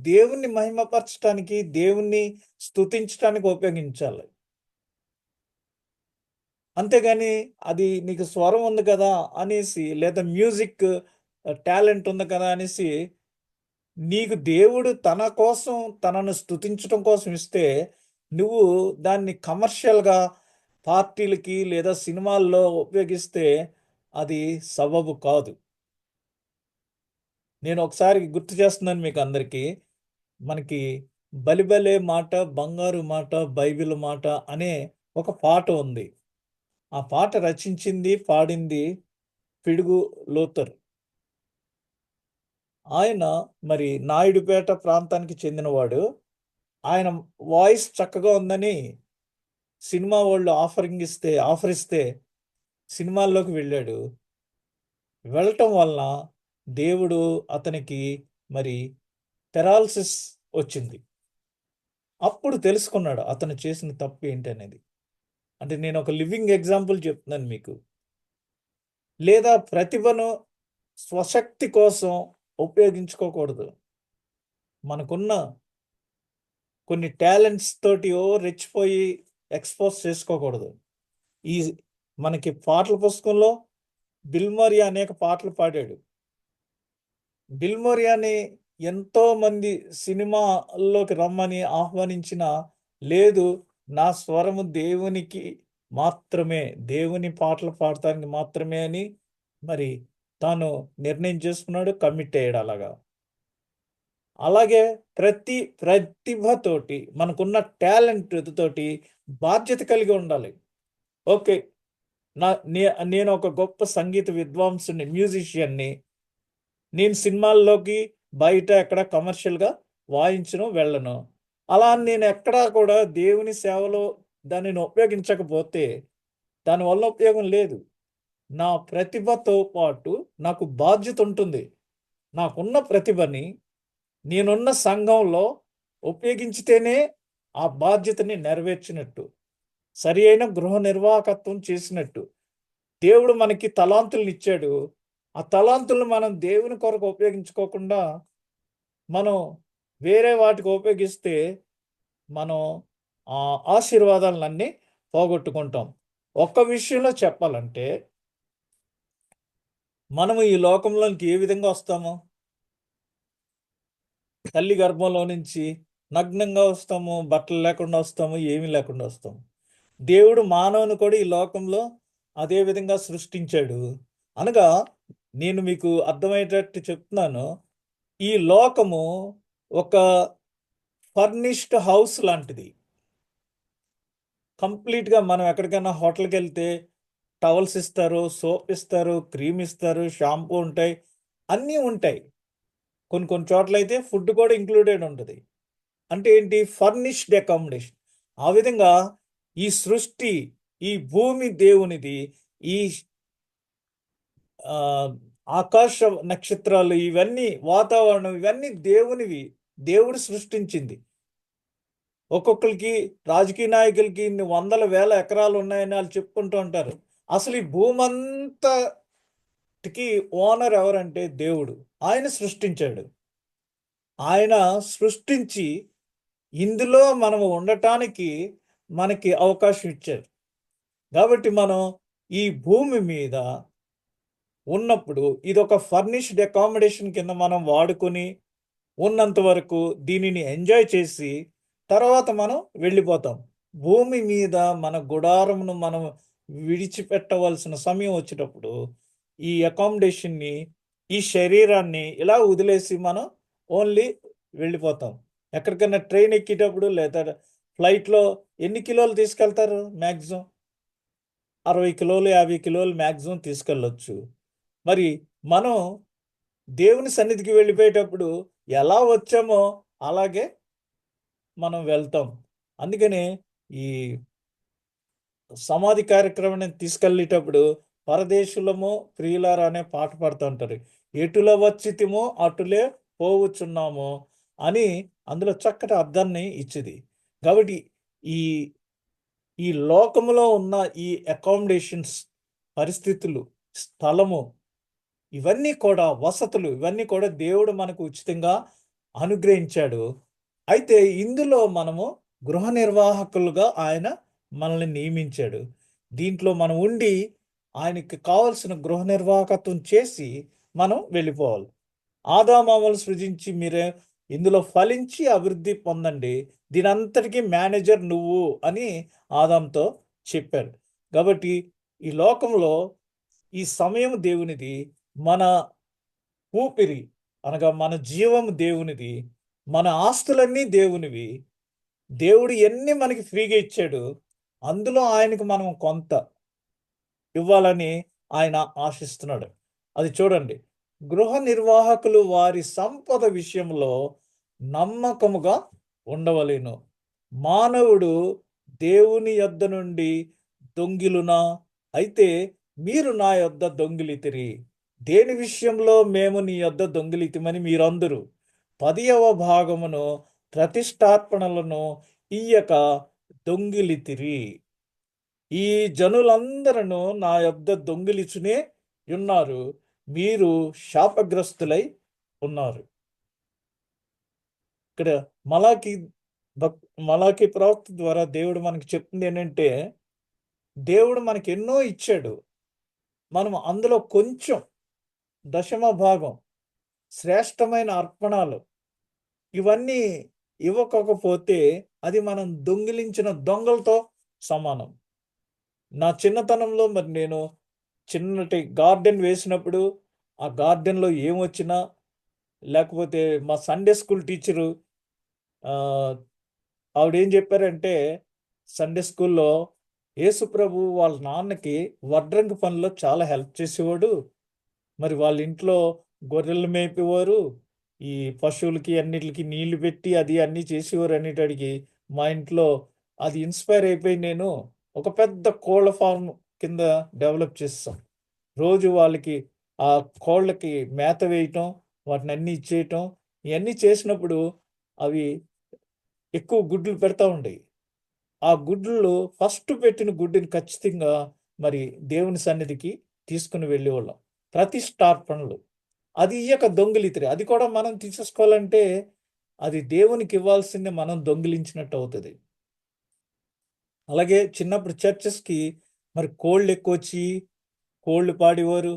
దేవుణ్ణి మహిమపరచటానికి, దేవుణ్ణి స్తుతించటానికి ఉపయోగించాలి. అంతేగాని అది నీకు స్వరం ఉంది కదా అనేసి, లేదా మ్యూజిక్ టాలెంట్ ఉంది కదా అనేసి, నీకు దేవుడు తన కోసం తనను స్తుతించటం కోసం ఇస్తే, నువ్వు దాన్ని కమర్షియల్‌గా పార్టీలకి లేదా సినిమాల్లో ఉపయోగిస్తే అది సబబు కాదు. నేను ఒకసారి గుర్తు చేస్తున్నాను మీకు అందరికీ. మనకి 'బలిబలే మాట బంగారు మాట బైబిల్ మాట' అనే ఒక పాట ఉంది. ఆ పాట రచించింది, పాడింది పిడుగు లోతర్. ఆయన మరి నాయుడుపేట ప్రాంతానికి చెందినవాడు. ఆయన వాయిస్ చక్కగా ఉందని సినిమా వోళ్ళు ఆఫర్ ఇస్తే సినిమాల్లోకి వెళ్ళాడు. వెళ్ళటం వలన దేవుడు అతనికి మరి పెరాలసిస్ వచ్చింది. అప్పుడు తెలుసుకున్నాడు అతను చేసిన తప్పు ఏంటనేది. అంటే నేను ఒక లివింగ్ ఎగ్జాంపుల్ చెప్తున్నాను మీకు. లేదా ప్రతిభను స్వశక్తి కోసం ఉపయోగించుకోకూడదు. మనకున్న కొన్ని టాలెంట్స్ తోటి రెచ్చిపోయి ఎక్స్‌పోజ్ చేసుకోకూడదు. ఈ మనకి పాటల పుస్తకంలో బిల్మోరి అనేక పాటలు పాడాడు. బిల్మోరియాని ఎంతోమంది సినిమాల్లోకి రమ్మని ఆహ్వానించినా, లేదు నా స్వరము దేవునికి మాత్రమే, దేవుని పాటలు పాడటానికి మాత్రమే అని మరి తాను నిర్ణయం చేసుకున్నాడు. కమిట్ అయ్యాడు అలాగా. అలాగే ప్రతి ప్రతిభతోటి మనకున్న టాలెంట్ తోటి బాధ్యత కలిగి ఉండాలి. ఓకే. నా నే నేను ఒక గొప్ప సంగీత విద్వాంసుడిని, మ్యూజిషియన్‌ని. నేను సినిమాల్లోకి బయట ఎక్కడ కమర్షియల్‌గా వాయించను, వెళ్ళను. అలా అని నేను ఎక్కడా కూడా దేవుని సేవలో దానిని ఉపయోగించకపోతే దానివల్ల ఉపయోగం లేదు. నా ప్రతిభతో పాటు నాకు బాధ్యత ఉంటుంది. నాకున్న ప్రతిభని నేనున్న సంఘంలో ఉపయోగించితేనే ఆ బాధ్యతని నెరవేర్చినట్టు. సరి అయిన గృహ నిర్వాహకత్వం చేసినట్టు. దేవుడు మనకి తలాంతులనిచ్చాడు. ఆ తలాంతులను మనం దేవుని కొరకు ఉపయోగించుకోకుండా, మనం వేరే వాటికి ఉపయోగిస్తే, మనం ఆ ఆశీర్వాదాలనన్నీ పోగొట్టుకుంటాం. ఒక్క విషయంలో చెప్పాలంటే, మనము ఈ లోకంలోనికి ఏ విధంగా వస్తాము? తల్లి గర్భంలో నుంచి నగ్నంగా వస్తాము, బట్టలు లేకుండా వస్తాము, ఏమీ లేకుండా వస్తాము. దేవుడు మానవుని కూడా ఈ లోకంలో అదే విధంగా సృష్టించాడు. అనగా నేను మీకు అర్థమయ్యేటట్టు చెప్తున్నాను. ఈ లోకము ఒక ఫర్నిష్డ్ హౌస్ లాంటిది. కంప్లీట్‌గా మనం ఎక్కడికైనా హోటల్‌కెళ్తే టవల్స్ ఇస్తారు, సోప్ ఇస్తారు, క్రీమ్ ఇస్తారు, షాంపూ ఉంటాయి. అన్నీ ఉంటాయి. కొన్ని కొన్ని చోట్లయితే ఫుడ్ కూడా ఇంక్లూడెడ్ ఉంటది. అంటే ఏంటి? Furnished accommodation. ఆ విధంగా ఈ సృష్టి, ఈ భూమి దేవునిది. ఈ ఆహ్, ఆకాశ నక్షత్రాలు ఇవన్నీ, వాతావరణం ఇవన్నీ దేవునివి. దేవుడు సృష్టించింది. ఒక్కొక్కళ్ళకి రాజకీయ నాయకులకి ఇన్ని వందల వేల ఎకరాలు ఉన్నాయని ఆళ్ళు చెప్పుకుంటూ ఉంటారు. అసలు ఈ భూమంతటికి ఓనర్ ఎవరంటే దేవుడు. ఆయన సృష్టించాడు. ఆయన సృష్టించి ఇందులో మనము ఉండటానికి మనకి అవకాశం ఇచ్చారు. కాబట్టి మనం ఈ భూమి మీద ఉన్నప్పుడు ఇదొక ఫర్నిష్డ్ అకామిడేషన్ కింద మనం వాడుకొని ఉన్నంత వరకు దీనిని ఎంజాయ్ చేసి తర్వాత మనం వెళ్ళిపోతాం. భూమి మీద మన గుడారమును మనం విడిచిపెట్టవలసిన సమయం వచ్చేటప్పుడు ఈ అకామిడేషన్‌ని, ఈ శరీరాన్ని ఇలా వదిలేసి మనం ఓన్లీ వెళ్ళిపోతాం. ఎక్కడికన్నా ట్రైన్ ఎక్కేటప్పుడు లేదా ఫ్లైట్‌లో ఎన్ని కిలోలు తీసుకెళ్తారు మాక్సిమం? 60 కిలోలు, 50 కిలోలు మాక్సిమం తీసుకెళ్ళొచ్చు. మరి మనం దేవుని సన్నిధికి వెళ్ళిపోయేటప్పుడు ఎలా వచ్చామో అలాగే మనం వెళ్తాం. అందుకనే ఈ సమాధి కార్యక్రమాన్ని తీసుకెళ్ళేటప్పుడు పరదేశులము ప్రియులారా అనే పాట పాడుతా ఉంటారు. ఎటుల వచ్చితిమో అటులే పోవుచున్నాము అని అందులో చక్కటి అర్థాన్ని ఇచ్చిది. కాబట్టి ఈ ఈ లోకములో ఉన్న ఈ అకామిడేషన్స్, పరిస్థితులు, స్థలము ఇవన్నీ కూడా వసతులు, ఇవన్నీ కూడా దేవుడు మనకు ఉచితంగా అనుగ్రహించాడు. అయితే ఇందులో మనము గృహ నిర్వాహకులుగా ఆయన మనల్ని నియమించాడు. దీంట్లో మనం ఉండి ఆయనకి కావాల్సిన గృహ నిర్వాహకత్వం చేసి మనం వెళ్ళిపోవాలి. ఆదామామలు సృజించి మీరే ఇందులో ఫలించి అభివృద్ధి పొందండి. దీనంతటికి మేనేజర్ నువ్వు అని ఆదాంతో చెప్పాడు. కాబట్టి ఈ లోకంలో ఈ సమయం దేవునిది. మన ఊపిరి అనగా మన జీవం దేవునిది. మన ఆస్తులన్నీ దేవునివి. దేవుడు ఎన్ని మనకి ఫ్రీగా ఇచ్చాడు. అందులో ఆయనకు మనం కొంత ఇవ్వాలని ఆయన ఆశిస్తున్నాడు. అది చూడండి. గృహ నిర్వాహకులు వారి సంపద విషయంలో నమ్మకముగా ఉండవలెను. మానవుడు దేవుని యొద్ద నుండి దొంగిలునా? అయితే మీరు నా యొద్ద దొంగిలితిరి. దేని విషయంలో మేము నీ యొద్ద దొంగిలితిమని మీరందురు 10వ భాగమును ప్రతిష్టార్పణలను ఇయ్యక దొంగిలితిరి. ఈ జనులందరూ నా యొద్ద దొంగిలిచునే ఉన్నారు, మీరు శాపగ్రస్తులై ఉన్నారు. ఇక్కడ మలాకి మలాకి ప్రవక్త ద్వారా దేవుడు మనకి చెప్తుంది ఏంటంటే, దేవుడు మనకి ఎన్నో ఇచ్చాడు, మనం అందులో కొంచెం దశమ భాగం శ్రేష్టమైన అర్పణాలు ఇవన్నీ ఇవ్వకపోతే అది మనం దొంగిలించిన దొంగలతో సమానం. నా చిన్నతనంలో మరి నేను చిన్నటి గార్డెన్ వేసినప్పుడు ఆ గార్డెన్లో ఏమొచ్చినా, లేకపోతే మా సండే స్కూల్ టీచరు ఆవిడేం చెప్పారంటే, సండే స్కూల్లో యేసుప్రభు వాళ్ళ నాన్నకి వడ్రంగి పనిలో చాలా హెల్ప్ చేసేవాడు, మరి వాళ్ళ ఇంట్లో గొర్రెలు మేపేవారు, ఈ పశువులకి అన్నిటికి నీళ్లు పెట్టి అది అన్నీ చేసేవారు అనేటాడికి మా ఇంట్లో అది ఇన్స్పైర్ అయిపోయి నేను ఒక పెద్ద కోళ్ళ ఫార్మ్ కింద డెవలప్ చేస్తాం. రోజు వాళ్ళకి ఆ కోళ్ళకి మేత వేయటం, వాటిని అన్నీ ఇచ్చేయటం, ఇవన్నీ చేసినప్పుడు అవి ఎక్కువ గుడ్లు పెడతా ఉండేవి. ఆ గుడ్లు ఫస్ట్ పెట్టిన గుడ్డుని ఖచ్చితంగా మరి దేవుని సన్నిధికి తీసుకుని వెళ్ళేవాళ్ళం. ప్రతిష్టార్పణలు అది ఇయ్యక దొంగిలితిరి. అది కూడా మనం తీసేసుకోవాలంటే అది దేవునికి ఇవ్వాల్సిందే, మనం దొంగిలించినట్టు అవుతుంది. అలాగే చిన్నప్పుడు చర్చెస్కి మరి కోళ్ళు ఎక్కువ వచ్చి కోళ్ళు పాడేవారు.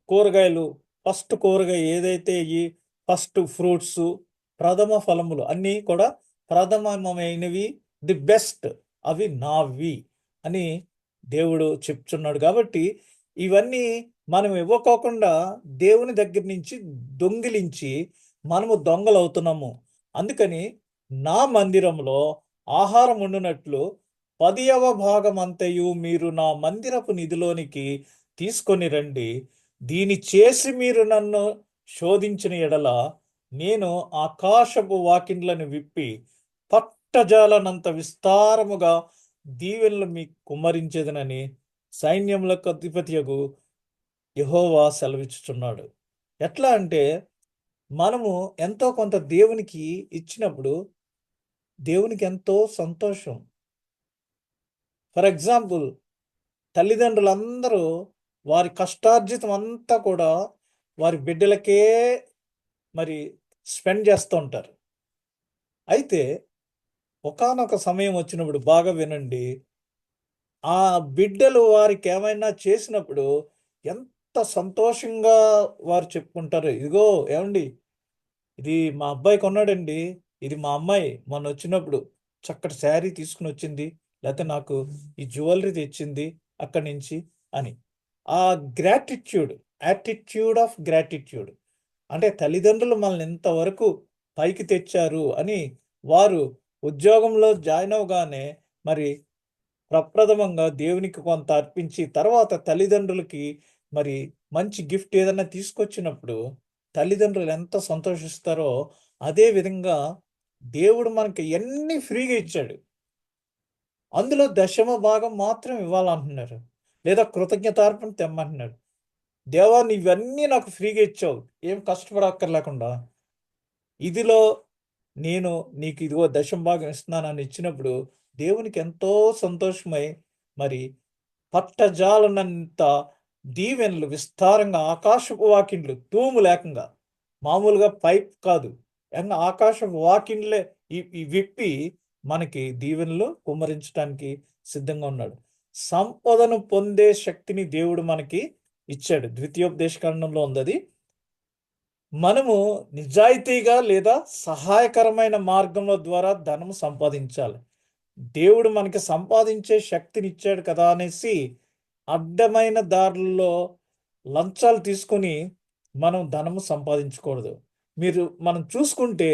కూరగాయలు ఫస్ట్ కూరగాయ ఏదైతే ఈ ఫస్ట్ ఫ్రూట్స్ ప్రథమ ఫలములు అన్నీ కూడా ప్రథమమైనవి, ది బెస్ట్ అవి నావి అని దేవుడు చెప్తున్నాడు. కాబట్టి ఇవన్నీ మనం ఇవ్వకోకుండా దేవుని దగ్గర నుంచి దొంగిలించి మనము దొంగలు అవుతున్నాము. అందుకని నా మందిరంలో ఆహారం ఉండునట్లు 10వ భాగమంతయు మీరు నా మందిరపు నిధిలోనికి తీసుకొని రండి. దీని చేసి మీరు నన్ను శోధించిన ఎడల నేను ఆకాశపు వాకిండ్లను విప్పి పట్టజాలనంత విస్తారముగా దీవెనలు మీకు కుమ్మరించేదనని సైన్యములకు అధిపతియగు యెహోవా సెలవిచ్చుచున్నాడు. ఎట్లా అంటే మనము ఎంతో కొంత దేవునికి ఇచ్చినప్పుడు దేవునికి ఎంతో సంతోషం. ఫర్ ఎగ్జాంపుల్, తల్లిదండ్రులందరూ వారి కష్టార్జితం అంతా కూడా వారి బిడ్డలకే మరి స్పెండ్ చేస్తూ ఉంటారు. అయితే ఒకానొక సమయం వచ్చినప్పుడు బాగా వినండి, ఆ బిడ్డలు వారికి ఏమైనా చేసినప్పుడు ఎంత సంతోషంగా వారు చెప్పుకుంటారు. ఇదిగో ఏమండి, ఇది మా అబ్బాయి కొన్నాడండి, ఇది మా అమ్మాయి మొన్న వచ్చినప్పుడు చక్కటి శారీ తీసుకుని వచ్చింది, లేకపోతే నాకు ఈ జ్యువెలరీ తెచ్చింది అక్కడి నుంచి అని. ఆ గ్రాటిట్యూడ్, యాటిట్యూడ్ ఆఫ్ గ్రాటిట్యూడ్ అంటే తల్లిదండ్రులు మనల్ని ఇంతవరకు పైకి తెచ్చారు అని వారు ఉద్యోగంలో జాయిన్ అవగానే మరి ప్రప్రథమంగా దేవునికి కొంత అర్పించి తర్వాత తల్లిదండ్రులకి మరి మంచి గిఫ్ట్ ఏదైనా తీసుకొచ్చినప్పుడు తల్లిదండ్రులు ఎంత సంతోషిస్తారో అదే విధంగా దేవుడు మనకి ఎన్ని ఫ్రీగా ఇచ్చాడు, అందులో దశమ భాగం మాత్రం ఇవ్వాలంటున్నారు, లేదా కృతజ్ఞతార్పణ తెమ్మంటున్నాడు. దేవా ఇవన్నీ నాకు ఫ్రీగా ఇచ్చావు, ఏం కష్టపడక్కర్లేకుండా, ఇదిలో నేను నీకు ఇదిగో దశమ భాగం ఇస్తున్నానని ఇచ్చినప్పుడు దేవునికి ఎంతో సంతోషమై మరి పట్టజాలనంత దీవెనలు విస్తారంగా ఆకాశపు వాకిండ్లు తూము లేకంగా, మామూలుగా పైప్ కాదు, ఆకాశపు వాకిండ్లే ఈ విప్పి మనకి దీవెనలు కుమ్మరించడానికి సిద్ధంగా ఉన్నాడు. సంపదను పొందే శక్తిని దేవుడు మనకి ఇచ్చాడు. ద్వితీయోపదేశకాండంలో ఉంది అది. మనము నిజాయితీగా లేదా సహాయకరమైన మార్గంలో ద్వారా ధనము సంపాదించాలి. దేవుడు మనకి సంపాదించే శక్తిని ఇచ్చాడు కదా అనేసి అడ్డమైన దారుల్లో లంచాలు తీసుకొని మనం ధనము సంపాదించకూడదు. మనం చూసుకుంటే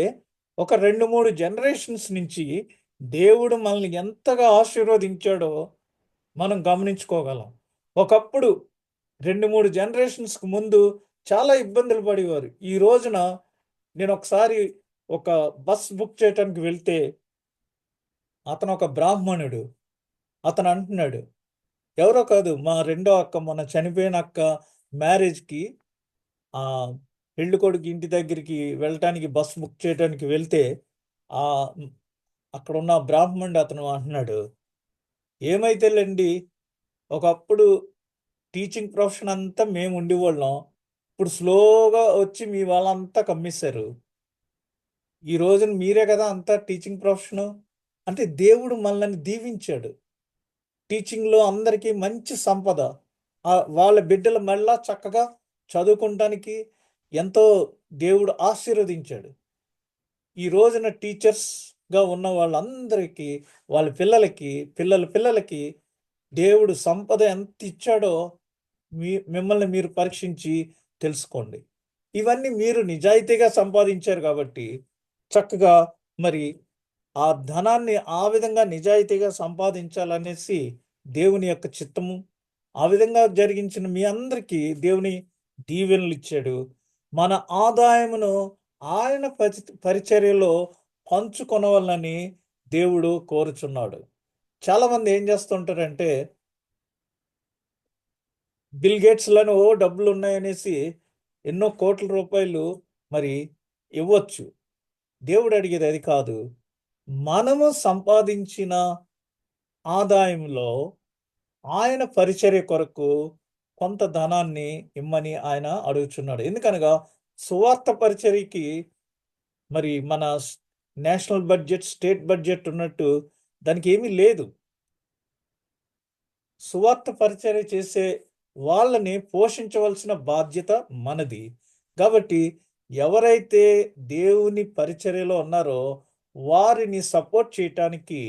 ఒక 2-3 జనరేషన్స్ నుంచి దేవుడు మనల్ని ఎంతగా ఆశీర్వదించాడో మనం గమనించుకోగలం. ఒకప్పుడు 2-3 జనరేషన్స్కి ముందు చాలా ఇబ్బందులు పడేవారు. ఈ రోజున నేను ఒకసారి ఒక బస్ బుక్ చేయడానికి వెళ్తే అతను ఒక బ్రాహ్మణుడు. అతను అంటున్నాడు, ఎవరో కాదు మా రెండో అక్క, మొన్న చనిపోయిన అక్క మ్యారేజ్కి ఆ పెళ్ళికొడుకు ఇంటి దగ్గరికి వెళ్ళటానికి బస్ బుక్ చేయడానికి వెళ్తే ఆ అక్కడున్న బ్రాహ్మణుడు అతను అంటున్నాడు, ఏమైతేలేండి, ఒకప్పుడు టీచింగ్ ప్రొఫెషన్ అంతా మేము ఉండేవాళ్ళం. ఇప్పుడు స్లోగా వచ్చి మీ వాళ్ళంతా కమ్మేశారు. ఈ రోజున మీరే కదా అంతా టీచింగ్ ప్రొఫెషను. అంటే దేవుడు మనల్ని దీవించాడు. టీచింగ్‌లో అందరికీ మంచి సంపద. వాళ్ళ బిడ్డలు మళ్ళా చక్కగా చదువుకుంటానికి ఎంతో దేవుడు ఆశీర్వదించాడు. ఈ రోజున టీచర్స్‌గా ఉన్న వాళ్ళందరికీ, వాళ్ళ పిల్లలకి, పిల్లల పిల్లలకి దేవుడు సంపద ఎంతిచ్చాడో మిమ్మల్ని మీరు పరీక్షించి తెలుసుకోండి. ఇవన్నీ మీరు నిజాయితీగా సంపాదించారు కాబట్టి, చక్కగా మరి ఆ ధనాన్ని ఆ విధంగా నిజాయితీగా సంపాదించాలనేసి దేవుని యొక్క చిత్తము. ఆ విధంగా జరిగించిన మీ అందరికీ దేవుని దీవెనలిచ్చాడు. మన ఆదాయమును ఆయన పరిచర్యలో పంచుకొనవలనని దేవుడు కోరుచున్నాడు. చాలామంది ఏం చేస్తుంటారంటే, బిల్ గేట్స్‌లను డబ్బులున్నాయనేసి ఎన్నో కోట్ల రూపాయలు మరి ఇవ్వచ్చు. దేవుడు అడిగేది అది కాదు. మనము సంపాదించిన ఆదాయంలో ఆయన పరిచర్య కొరకు కొంత ధనాన్ని ఇమ్మని ఆయన అడుగుచున్నాడు. ఎందుకనగా సువార్త పరిచర్యకి మరి మన నేషనల్ బడ్జెట్, స్టేట్ బడ్జెట్ ఉన్నట్టు దానికి ఏమీ లేదు. సువార్త పరిచర్య చేసే వాళ్ళని పోషించవలసిన బాధ్యత మనది. కాబట్టి ఎవరైతే దేవుని పరిచర్యలో ఉన్నారో వారిని సపోర్ట్ చేయటానికి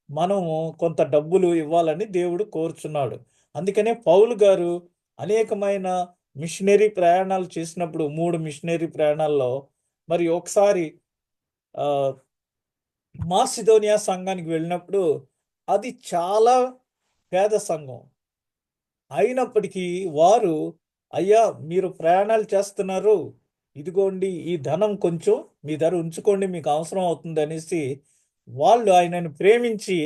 మనము కొంత డబ్బులు ఇవ్వాలని దేవుడు కోరుచున్నాడు. అందుకనే పౌలు గారు అనేకమైన మిషనరీ ప్రయాణాలు చేసినప్పుడు 3 మిషనరీ ప్రయాణాల్లో మరి ఒకసారి ఆహ్, మాసిదోనియా సంఘానికి వెళ్ళినప్పుడు అది చాలా పేద సంఘం. అయినప్పటికీ వారు, "అయ్యా! మీరు ప్రయాణాలు చేస్తున్నారు. ఇదిగోండి ఈ ధనం కొంచెం మీ దగ్గర ఉంచుకోండి. మీకు అవసరం అవుతుందనేసి" వాళ్ళు ఆయనను ప్రేమించి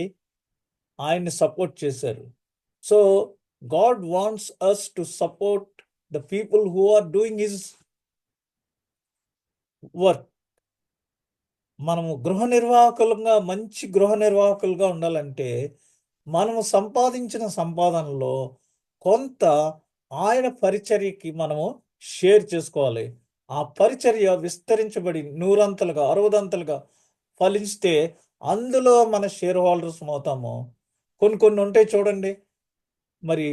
ఆయన్ని సపోర్ట్ చేశారు. So, God wants us to support the people who are doing his work. మనము మంచి గృహ నిర్వాహకులుగా ఉండాలంటే, మనము సంపాదించిన సంపాదనలో కొంత ఆయన పరిచర్యకి మనము షేర్ చేసుకోవాలి. ఆ పరిచర్య విస్తరించబడి నూరంతలుగా, అరవదంతలుగా ఫలిస్తే అందులో మన షేర్ హోల్డర్స్ అవుతాము. కొన్ని కొన్ని ఉంటాయి చూడండి. మరి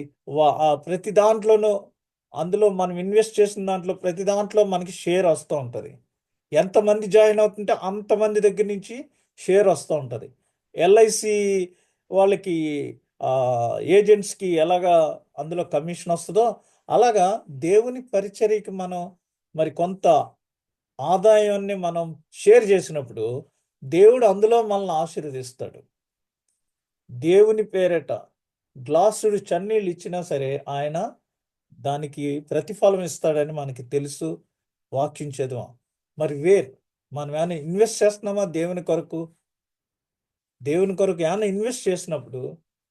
ప్రతి దాంట్లోనూ అందులో మనం ఇన్వెస్ట్ చేసిన దాంట్లో ప్రతి దాంట్లో మనకి షేర్ వస్తూ ఉంటది. ఎంతమంది జాయిన్ అవుతుంటే అంతమంది దగ్గర నుంచి షేర్ వస్తూ ఉంటది. ఎల్ఐసి వాళ్ళకి ఏజెంట్స్‌కి ఎలాగా అందులో కమిషన్ వస్తదో, అలాగా దేవుని పరిచర్యకి మనం మరి కొంత ఆదాయాన్ని మనం షేర్ చేసినప్పుడు, దేవుడు అందులో మనల్ని ఆశీర్వదిస్తాడు. దేవుని పేరట గ్లాసుడు చన్నీళ్ళు ఇచ్చినా సరే, ఆయన దానికి ప్రతిఫలం ఇస్తాడని మనకి తెలుసు. వాక్యం చదివాం. మరి మనం ఏమైనా ఇన్వెస్ట్ చేస్తున్నామా దేవుని కొరకు? దేవుని కొరకు ఏమైనా ఇన్వెస్ట్ చేసినప్పుడు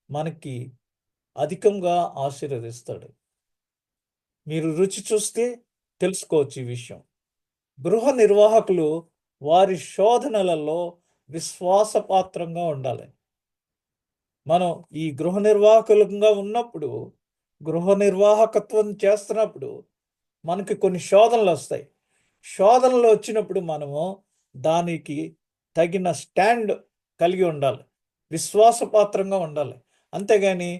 మనకి అధికంగా ఆశీర్వదిస్తాడు. మీరు రుచి చూస్తే తెలుసుకోవచ్చు ఈ విషయం. గృహ నిర్వాహకులు వారి శోధనలలో విశ్వాసపాత్రంగా ఉండాలి. మనం ఈ గృహ నిర్వాహకులుగా ఉన్నప్పుడు, గృహ నిర్వాహకత్వం చేస్తున్నప్పుడు మనకి కొన్ని శోధనలొస్తాయి. శోధనలు వచ్చినప్పుడు మనము దానికి తగిన స్టాండ్ కలిగి ఉండాలి. విశ్వాసపాత్రంగా ఉండాలి. అంతేగాని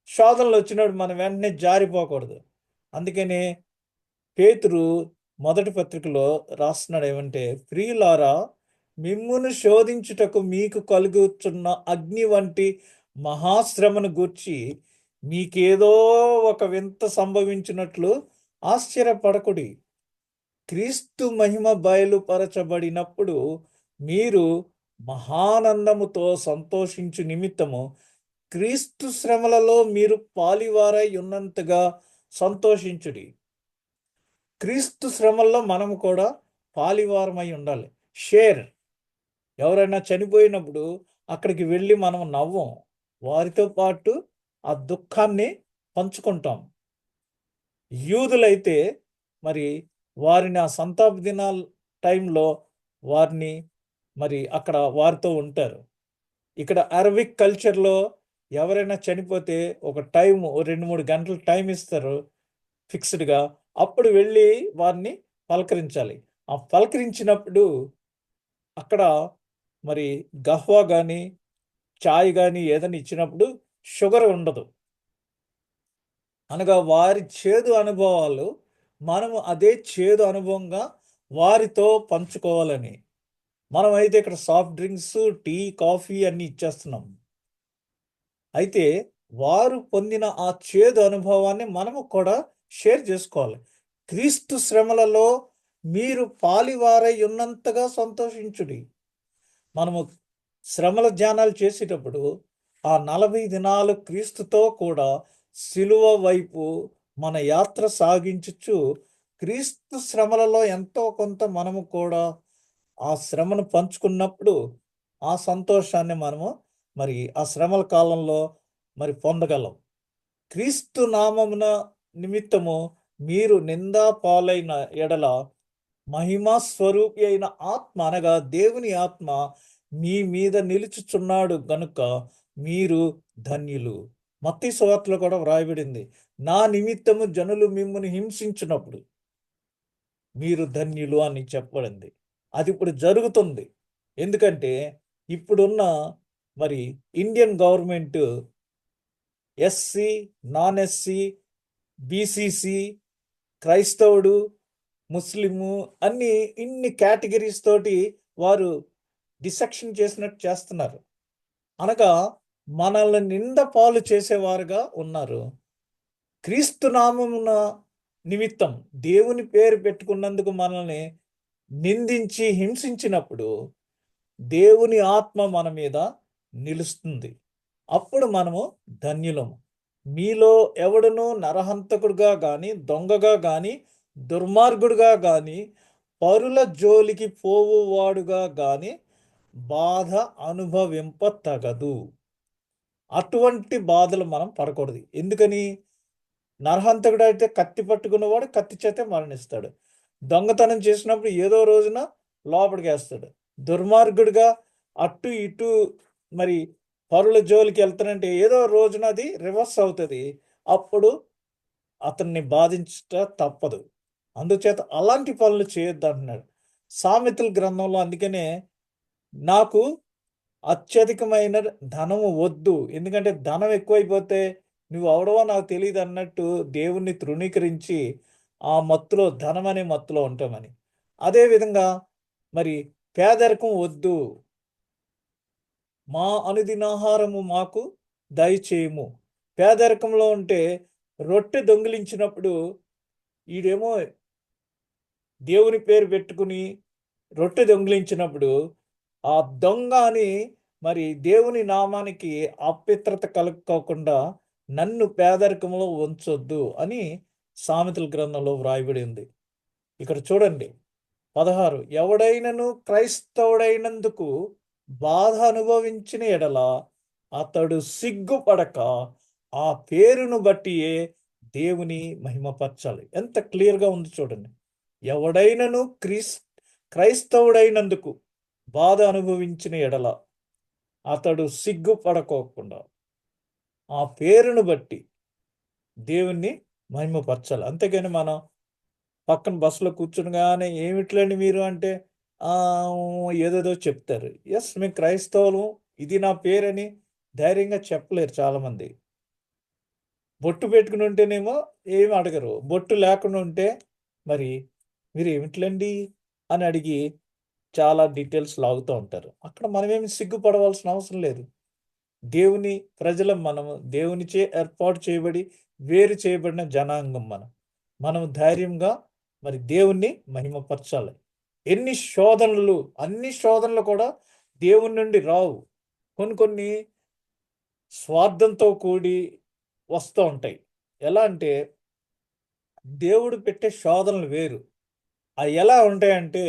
శోధనలొచ్చినప్పుడు మనం వెంటనే జారిపోకూడదు. అందుకని పేతురు మొదటి పత్రికలో రాస్తున్నాడు ఏమంటే, "ప్రియులారా, మిమ్మును శోధించుటకు మీకు కలుగుచున్న అగ్ని వంటి మహాశ్రమను గూర్చి మీకేదో ఒక వింత సంభవించినట్లు ఆశ్చర్యపడకుడి. క్రీస్తు మహిమ బయలుపరచబడినప్పుడు మీరు మహానందముతో సంతోషించు నిమిత్తము క్రీస్తు శ్రమలలో మీరు పాలివారై ఉన్నంతగా సంతోషించుడి." క్రీస్తు శ్రమల్లో మనము కూడా పాలివారమై ఉండాలి. షేర్. ఎవరైనా చనిపోయినప్పుడు అక్కడికి వెళ్ళి మనం నవ్వం. వారితో పాటు ఆ దుఃఖాన్ని పంచుకుంటాం. యూదులైతే మరి వారిని ఆ సంతాప దినాల టైంలో వారిని మరి అక్కడ వారితో ఉంటారు. ఇక్కడ అరబిక్ కల్చర్‌లో ఎవరైనా చనిపోతే ఒక టైము 2, 3 గంటలు టైం ఇస్తారు ఫిక్స్‌డ్‌గా. అప్పుడు వెళ్ళి వారిని పలకరించాలి. ఆ పలకరించినప్పుడు అక్కడ మరి గహ్వా గాని, చాయ్ గాని ఏదైనా ఇచ్చినప్పుడు షుగర్ ఉండదు. అనగా వారి చేదు అనుభవాలు మనము అదే చేదు అనుభవంగా వారితో పంచుకోవాలని. మనమైతే ఇక్కడ సాఫ్ట్ డ్రింక్స్, టీ, కాఫీ అన్నీ ఇచ్చేస్తున్నాం. అయితే వారు పొందిన ఆ చేదు అనుభవాన్ని మనము కూడా షేర్ చేసుకోవాలి. క్రీస్తు శ్రమలలో మీరు పాలివారై ఉన్నంతగా సంతోషించుడి. మనము శ్రమల ధ్యానాలు చేసేటప్పుడు ఆ 40 దినాలు క్రీస్తుతో కూడా సిలువ వైపు మన యాత్ర సాగించుచు క్రీస్తు శ్రమలలో ఎంతో కొంత మనము కూడా ఆ శ్రమను పంచుకున్నప్పుడు ఆ సంతోషాన్ని మనము మరి ఆ శ్రమల కాలంలో మరి పొందగలం. క్రీస్తు నామమున నిమిత్తము మీరు నిందా పాలైన ఎడల మహిమా స్వరూపి అయిన ఆత్మ అనగా దేవుని ఆత్మ మీ మీద నిలుచుచున్నాడు గనుక మీరు ధన్యులు. మత్తయి సువార్తలో కూడా వ్రాయబడింది. నా నిమిత్తము జనులు మిమ్మును హింసించినప్పుడు మీరు ధన్యులు అని చెప్పబడింది. అది ఇప్పుడు జరుగుతుంది. ఎందుకంటే ఇప్పుడున్న మరి Indian government SC, non SC, BCC, క్రైస్తవుడు, ముస్లిము అన్ని ఇన్ని కేటగిరీస్ తోటి వారు డిసెక్షన్ చేసినట్టు చేస్తున్నారు. అనగా మనల్ని నింద పాలు చేసేవారుగా ఉన్నారు. క్రీస్తు నామమున నిమిత్తం దేవుని పేరు పెట్టుకున్నందుకు మనల్ని నిందించి హింసించినప్పుడు దేవుని ఆత్మ మన మీద నిలుస్తుంది. అప్పుడు మనము ధన్యులము. మీలో ఎవడును నరహంతకుడుగా గాని, దొంగగా గాని, దుర్మార్గుడుగా గాని, పరుల జోలికి పోవువాడుగా గాని బాధ అనుభవింప తగదు. అటువంటి బాధలు మనం పడకూడదు. ఎందుకని? నరహంతకుడైతే కత్తి పట్టుకున్నవాడు కత్తి చేతే మరణిస్తాడు. దొంగతనం చేసినప్పుడు ఏదో రోజున లోపలికేస్తాడు. దుర్మార్గుడిగా అటు ఇటు మరి పరుల జోలికి వెళ్తానంటే ఏదో రోజున అది రివర్స్ అవుతది. అప్పుడు అతన్ని బాధించుట తప్పదు. అందుచేత అలాంటి పనులు చేయొద్దంటున్నాడు. సామెతల గ్రంథంలో అందుకనే నాకు అత్యధికమైన ధనము వద్దు. ఎందుకంటే ధనం ఎక్కువైపోతే నువ్వెవడవో నాకు తెలీదన్నట్టు దేవుణ్ణి తృణీకరించి ఆ మత్తులో ధనమనే మత్తులో ఉంటామని. అదే విధంగా మరి పేదరికం వద్దు. మా అనుదినాహారము మాకు దయచేయము. పేదరికంలో ఉంటే రొట్టె దొంగిలించినప్పుడు ఈడేమో దేవుని పేరు పెట్టుకుని రొట్టె దొంగిలించినప్పుడు ఆ దొంగ అని మరి దేవుని నామానికి అపవిత్రత కలుక్కోకుండా నన్ను పేదరికంలో ఉంచొద్దు అని సామెతల గ్రంథంలో వ్రాయబడి ఉంది. ఇక్కడ చూడండి 16 ఎవడైనను క్రైస్తవుడైనందుకు బాధ అనుభవించిన ఎడల అతడు సిగ్గుపడక ఆ పేరును బట్టియే దేవుని మహిమపరచాలి. ఎంత క్లియర్‌గా ఉంది చూడండి. ఎవడైనను క్రైస్తవుడైనందుకు బాధ అనుభవించిన ఎడల అతడు సిగ్గుపడకోకుండా ఆ పేరును బట్టి దేవుణ్ణి మహిమపరచాలి. అంతేగాని మనం పక్కన బస్సులో కూర్చునగానే ఏమిట్లండి మీరు అంటే ఏదేదో చెప్తారు. యెస్ మేము క్రైస్తవులం. ఇది నా పేరని ధైర్యంగా చెప్పలేరు చాలామంది. బొట్టు పెట్టుకుని ఉంటేనేమో ఏమి అడగరు. బొట్టు లేకుండా ఉంటే మరి మీరు ఏమిట్లండి అని అడిగి చాలా డీటెయిల్స్ లాగుతూ ఉంటారు. అక్కడ మనమేమి సిగ్గుపడవలసిన అవసరం లేదు. దేవుని ప్రజలం మనము. దేవునిచే ఏర్పాటు చేయబడి వేరు చేయబడిన జనాంగం మనం. మనం ధైర్యంగా మరి దేవుణ్ణి మహిమపరచాలి. ఎన్ని శోధనలు అన్ని శోధనలు కూడా దేవుని నుండి రావు. కొన్ని కొన్ని స్వార్థంతో కూడి వస్తూ ఉంటాయి. ఎలా అంటే దేవుడు పెట్టే శోధనలు వేరు. అవి ఎలా ఉంటాయంటే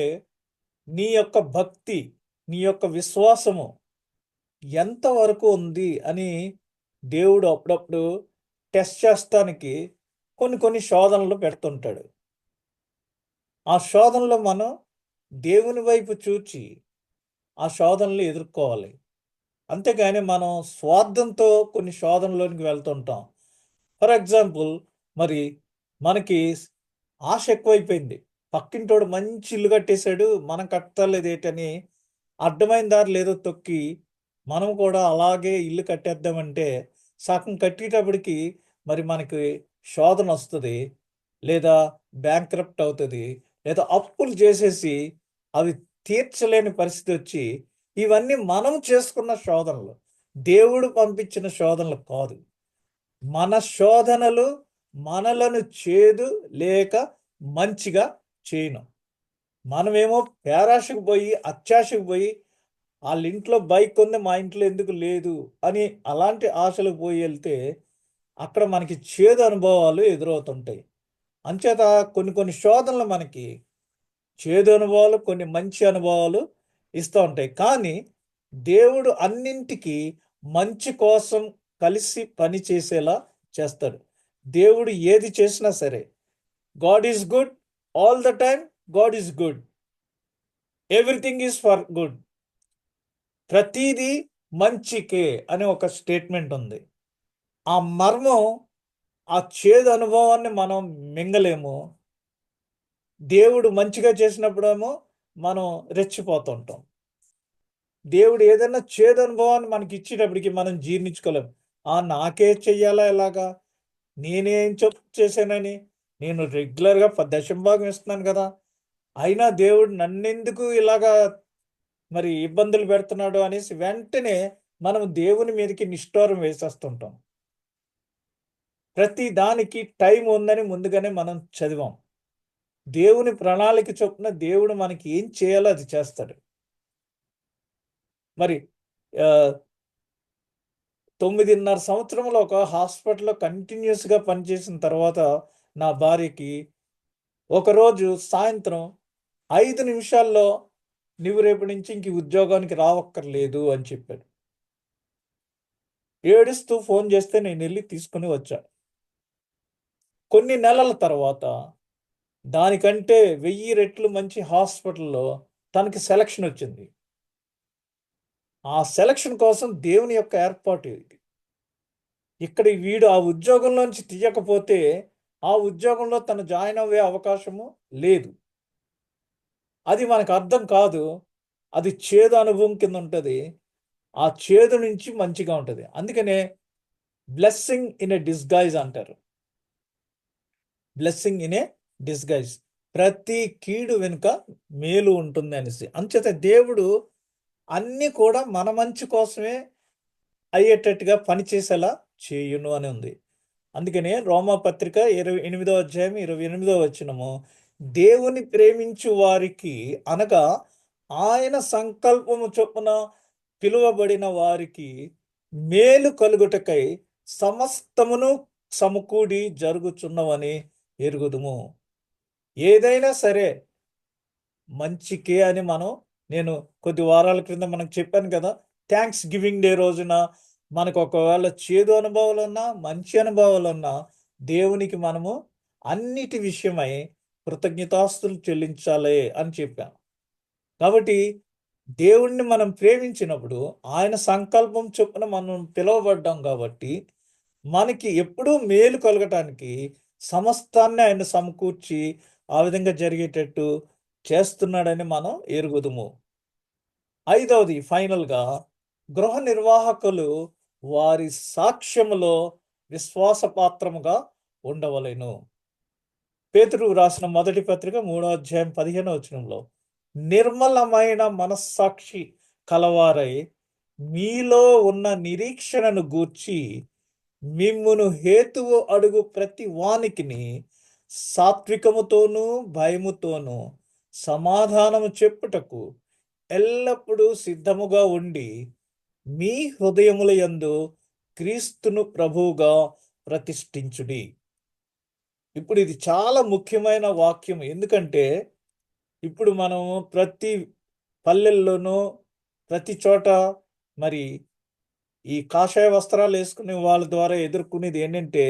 నీ యొక్క భక్తి, నీ యొక్క విశ్వాసము ఎంతవరకు ఉంది అని దేవుడు అప్పుడప్పుడు టెస్ట్ చేస్తానికి కొన్ని కొన్ని శోధనలు పెడుతుంటాడు. ఆ శోధనలో మనం దేవుని వైపు చూచి ఆ శోధనలు ఎదుర్కోవాలి. అంతేగాని మనం స్వార్థంతో కొన్ని శోధనలోనికి వెళ్తుంటాం. ఫర్ ఎగ్జాంపుల్, మరి మనకి ఆశ ఎక్కువైపోయింది. పక్కింటోడు మంచి ఇల్లు కట్టేశాడు, మనం కట్టలేదేటని అడ్డమైన దారులు ఏదో తొక్కి మనం కూడా అలాగే ఇల్లు కట్టేద్దామంటే సగం కట్టేటప్పటికి మరి మనకి శోధన వస్తుంది, లేదా బ్యాంక్రప్ట్ అవుతుంది, లేదా అప్పులు చేసేసి అవి తీర్చలేని పరిస్థితి వచ్చి, ఇవన్నీ మనం చేసుకున్న శోధనలు, దేవుడు పంపించిన శోధనలు కాదు. మన శోధనలు మనలను చేదు లేక మంచిగా చేయను. మనమేమో పేరాశకు పోయి అత్యాశకు పోయి వాళ్ళ ఇంట్లో బైక్ ఉంది మా ఇంట్లో ఎందుకు లేదు అని అలాంటి ఆశలకు పోయి వెళ్తే అక్కడ మనకి చేదు అనుభవాలు ఎదురవుతుంటాయి. అంచేత కొన్ని కొన్ని శోధనలు మనకి చేదు అనుభవాలు, కొన్ని మంచి అనుభవాలు ఇస్తూ ఉంటాయి. కానీ దేవుడు అన్నింటికి మంచి కోసం కలిసి పని చేసేలా చేస్తాడు. దేవుడు ఏది చేసినా సరే, God is good all the time, God is good, everything is for good, ప్రతీది మంచికే అనే ఒక స్టేట్మెంట్ ఉంది. ఆ మర్మం, ఆ చేదు అనుభవాన్ని మనం మింగలేము. దేవుడు మంచిగా చేసినప్పుడేమో మనం రెచ్చిపోతుంటాం. దేవుడు ఏదైనా చేదు అనుభవాన్ని మనకి ఇచ్చేటప్పటికి మనం జీర్ణించుకోలేం. నాకే చెయ్యాలా ఇలాగా, నేనేం చేశానని, నేను రెగ్యులర్గా దశంభాగం ఇస్తున్నాను కదా, అయినా దేవుడు నన్నెందుకు ఇలాగా మరి ఇబ్బందులు పెడుతున్నాడు అనేసి వెంటనే మనం దేవుని మీదకి నిష్ఠూరం వేసేస్తుంటాం. ప్రతి దానికి టైం ఉందని ముందుగానే మనం చదివాం. దేవుని ప్రణాళిక చొప్పున దేవుడు మనకి ఏం చేయాలో అది చేస్తాడు. మరి 9.5 సంవత్సరంలో ఒక హాస్పిటల్లో కంటిన్యూస్గా పనిచేసిన తర్వాత నా భార్యకి ఒకరోజు సాయంత్రం 5 నిమిషాల్లో నువ్వు రేపు నుంచి ఇంక ఉద్యోగానికి రావక్కర్లేదు అని చెప్పాడు. ఏడుస్తూ ఫోన్ చేస్తే నేను వెళ్ళి తీసుకుని వచ్చా. కొన్ని నెలల తర్వాత దానికంటే 1000 రెట్లు మంచి హాస్పిటల్లో తనకి సెలక్షన్ వచ్చింది. ఆ సెలక్షన్ కోసం దేవుని యొక్క ఏర్పాటు ఇది. ఇక్కడ వీడు ఆ ఉద్యోగంలోంచి తీయకపోతే ఆ ఉద్యోగంలో తను జాయిన్ అయ్యే అవకాశము లేదు. అది మనకు అర్థం కాదు. అది చేదు అనుభవం కింద ఉంటుంది. ఆ చేదు నుంచి మంచిగా ఉంటుంది. అందుకనే బ్లెస్సింగ్ ఇన్ ఎ డిస్గైజ్ అంటారు. బ్లెస్సింగ్ ఇన్ ఏ డిస్గైజ్, ప్రతి కీడు వెనుక మేలు ఉంటుంది అనేసి. అంచేత దేవుడు అన్నీ కూడా మన మంచి కోసమే అయ్యేటట్టుగా పనిచేసేలా చేయును అని ఉంది. అందుకనే రోమాపత్రిక 28వ అధ్యాయం 28వ వచనము, దేవుని ప్రేమించు వారికి అనగా ఆయన సంకల్పము చొప్పున పిలువబడిన వారికి మేలు కలుగుటకై సమస్తమును సమకూడి జరుగుచున్నవని ఎరుగుదుము. ఏదైనా సరే మంచికే అని నేను కొద్ది వారాల క్రింద మనకు చెప్పాను కదా, థ్యాంక్స్ గివింగ్ డే రోజున మనకు ఒకవేళ చేదు అనుభవాలున్నా మంచి అనుభవాలున్నా దేవునికి మనము అన్నిటి విషయమై కృతజ్ఞతాస్తులు చెల్లించాలి అని చెప్పాను. కాబట్టి దేవుణ్ణి మనం ప్రేమించినప్పుడు ఆయన సంకల్పం చొప్పున మనం పిలువబడ్డాం కాబట్టి మనకి ఎప్పుడూ మేలు కలగటానికి సమస్తాన్ని ఆయన సమకూర్చి ఆ విధంగా జరిగేటట్టు చేస్తున్నాడని మనం ఎరుగుదుము. 5వది ఫైనల్గా, గృహ నిర్వాహకులు వారి సాక్ష్యములో విశ్వాసపాత్రముగా ఉండవలెను. పేతురు రాసిన మొదటి పత్రిక 3వ అధ్యాయం 15వ వచనంలో, నిర్మలమైన మనస్సాక్షి కలవారై మీలో ఉన్న నిరీక్షణను గూర్చి మిమ్మును హేతువు అడుగు ప్రతి వానికిని సాత్వికముతోనూ భయముతోనూ సమాధానము చెప్పుటకు ఎల్లప్పుడూ సిద్ధముగా ఉండి మీ హృదయముల యందు క్రీస్తును ప్రభువుగా ప్రతిష్ఠించుడి. ఇప్పుడు ఇది చాలా ముఖ్యమైన వాక్యం. ఎందుకంటే ఇప్పుడు మనం ప్రతి పల్లెల్లోనూ ప్రతి చోట మరి ఈ కాషాయ వస్త్రాలు వేసుకునే వాళ్ళ ద్వారా ఎదుర్కొనేది ఏంటంటే,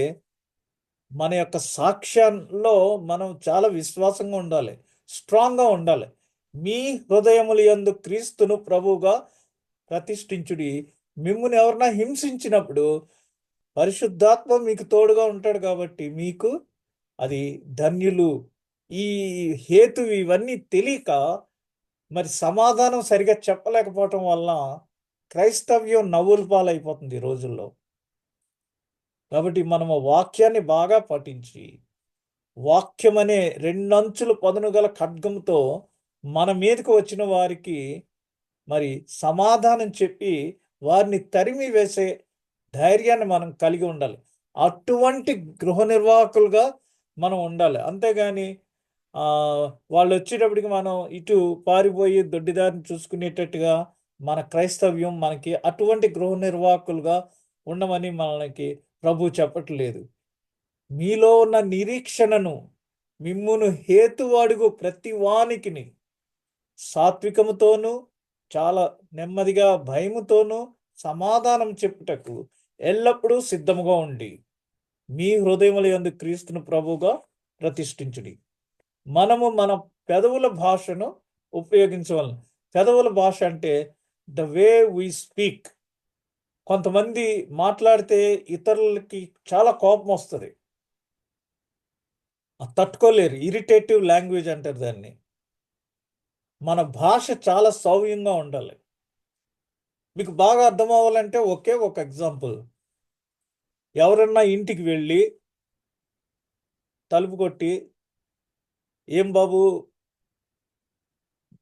మన యొక్క సాక్ష్యంలో మనం చాలా విశ్వాసంగా ఉండాలి, స్ట్రాంగ్గా ఉండాలి. మీ హృదయముల యందు క్రీస్తును ప్రభువుగా ప్రతిష్ఠించుడి. మిమ్ముని ఎవరన్నా హింసించినప్పుడు పరిశుద్ధాత్మ మీకు తోడుగా ఉంటాడు కాబట్టి మీకు అది ధన్యులు. ఈ హేతు ఇవన్నీ తెలియక మరి సమాధానం సరిగా చెప్పలేకపోవటం వల్ల క్రైస్తవ్యం నవ్వుల పాలైపోతుంది ఈ రోజుల్లో. కాబట్టి మనము వాక్యాన్ని బాగా పఠించి వాక్యం అనే రెండంచులు పదును గల ఖడ్గంతో మన మీదకి వచ్చిన వారికి మరి సమాధానం చెప్పి వారిని తరిమి వేసే ధైర్యాన్ని మనం కలిగి ఉండాలి. అటువంటి గృహ నిర్వాహకులుగా మనం ఉండాలి. అంతేగాని వాళ్ళు వచ్చేటప్పటికి మనం ఇటు పారిపోయి దొడ్డిదారిని చూసుకునేటట్టుగా మన క్రైస్తవ్యం మనకి అటువంటి గృహ నిర్వాహకులుగా ఉండమని మనకి ప్రభు చెప్పట్లేదు. మీలో ఉన్న నిరీక్షణను మిమ్మును హేతువాడుగు ప్రతి వానికిని సాత్వికముతోనూ చాలా నెమ్మదిగా భయముతోనూ సమాధానం చెప్పుటకు ఎల్లప్పుడూ సిద్ధముగా ఉండి మీ హృదయముల యందు క్రీస్తును ప్రభువుగా ప్రతిష్ఠించుడి. మనము మన పెదవుల భాషను ఉపయోగించవలను. పెదవుల భాష అంటే ద వే వి స్పీక్. కొంతమంది మాట్లాడితే ఇతరులకి చాలా కోపం వస్తుంది, తట్టుకోలేరు. ఇరిటేటివ్ లాంగ్వేజ్ అంటారు దాన్ని. మన భాష చాలా సౌమ్యంగా ఉండాలి. మీకు బాగా అర్థం అవ్వాలంటే ఒకే ఒక ఎగ్జాంపుల్. ఎవరన్నా ఇంటికి వెళ్ళి తలుపు కొట్టి, ఏం బాబు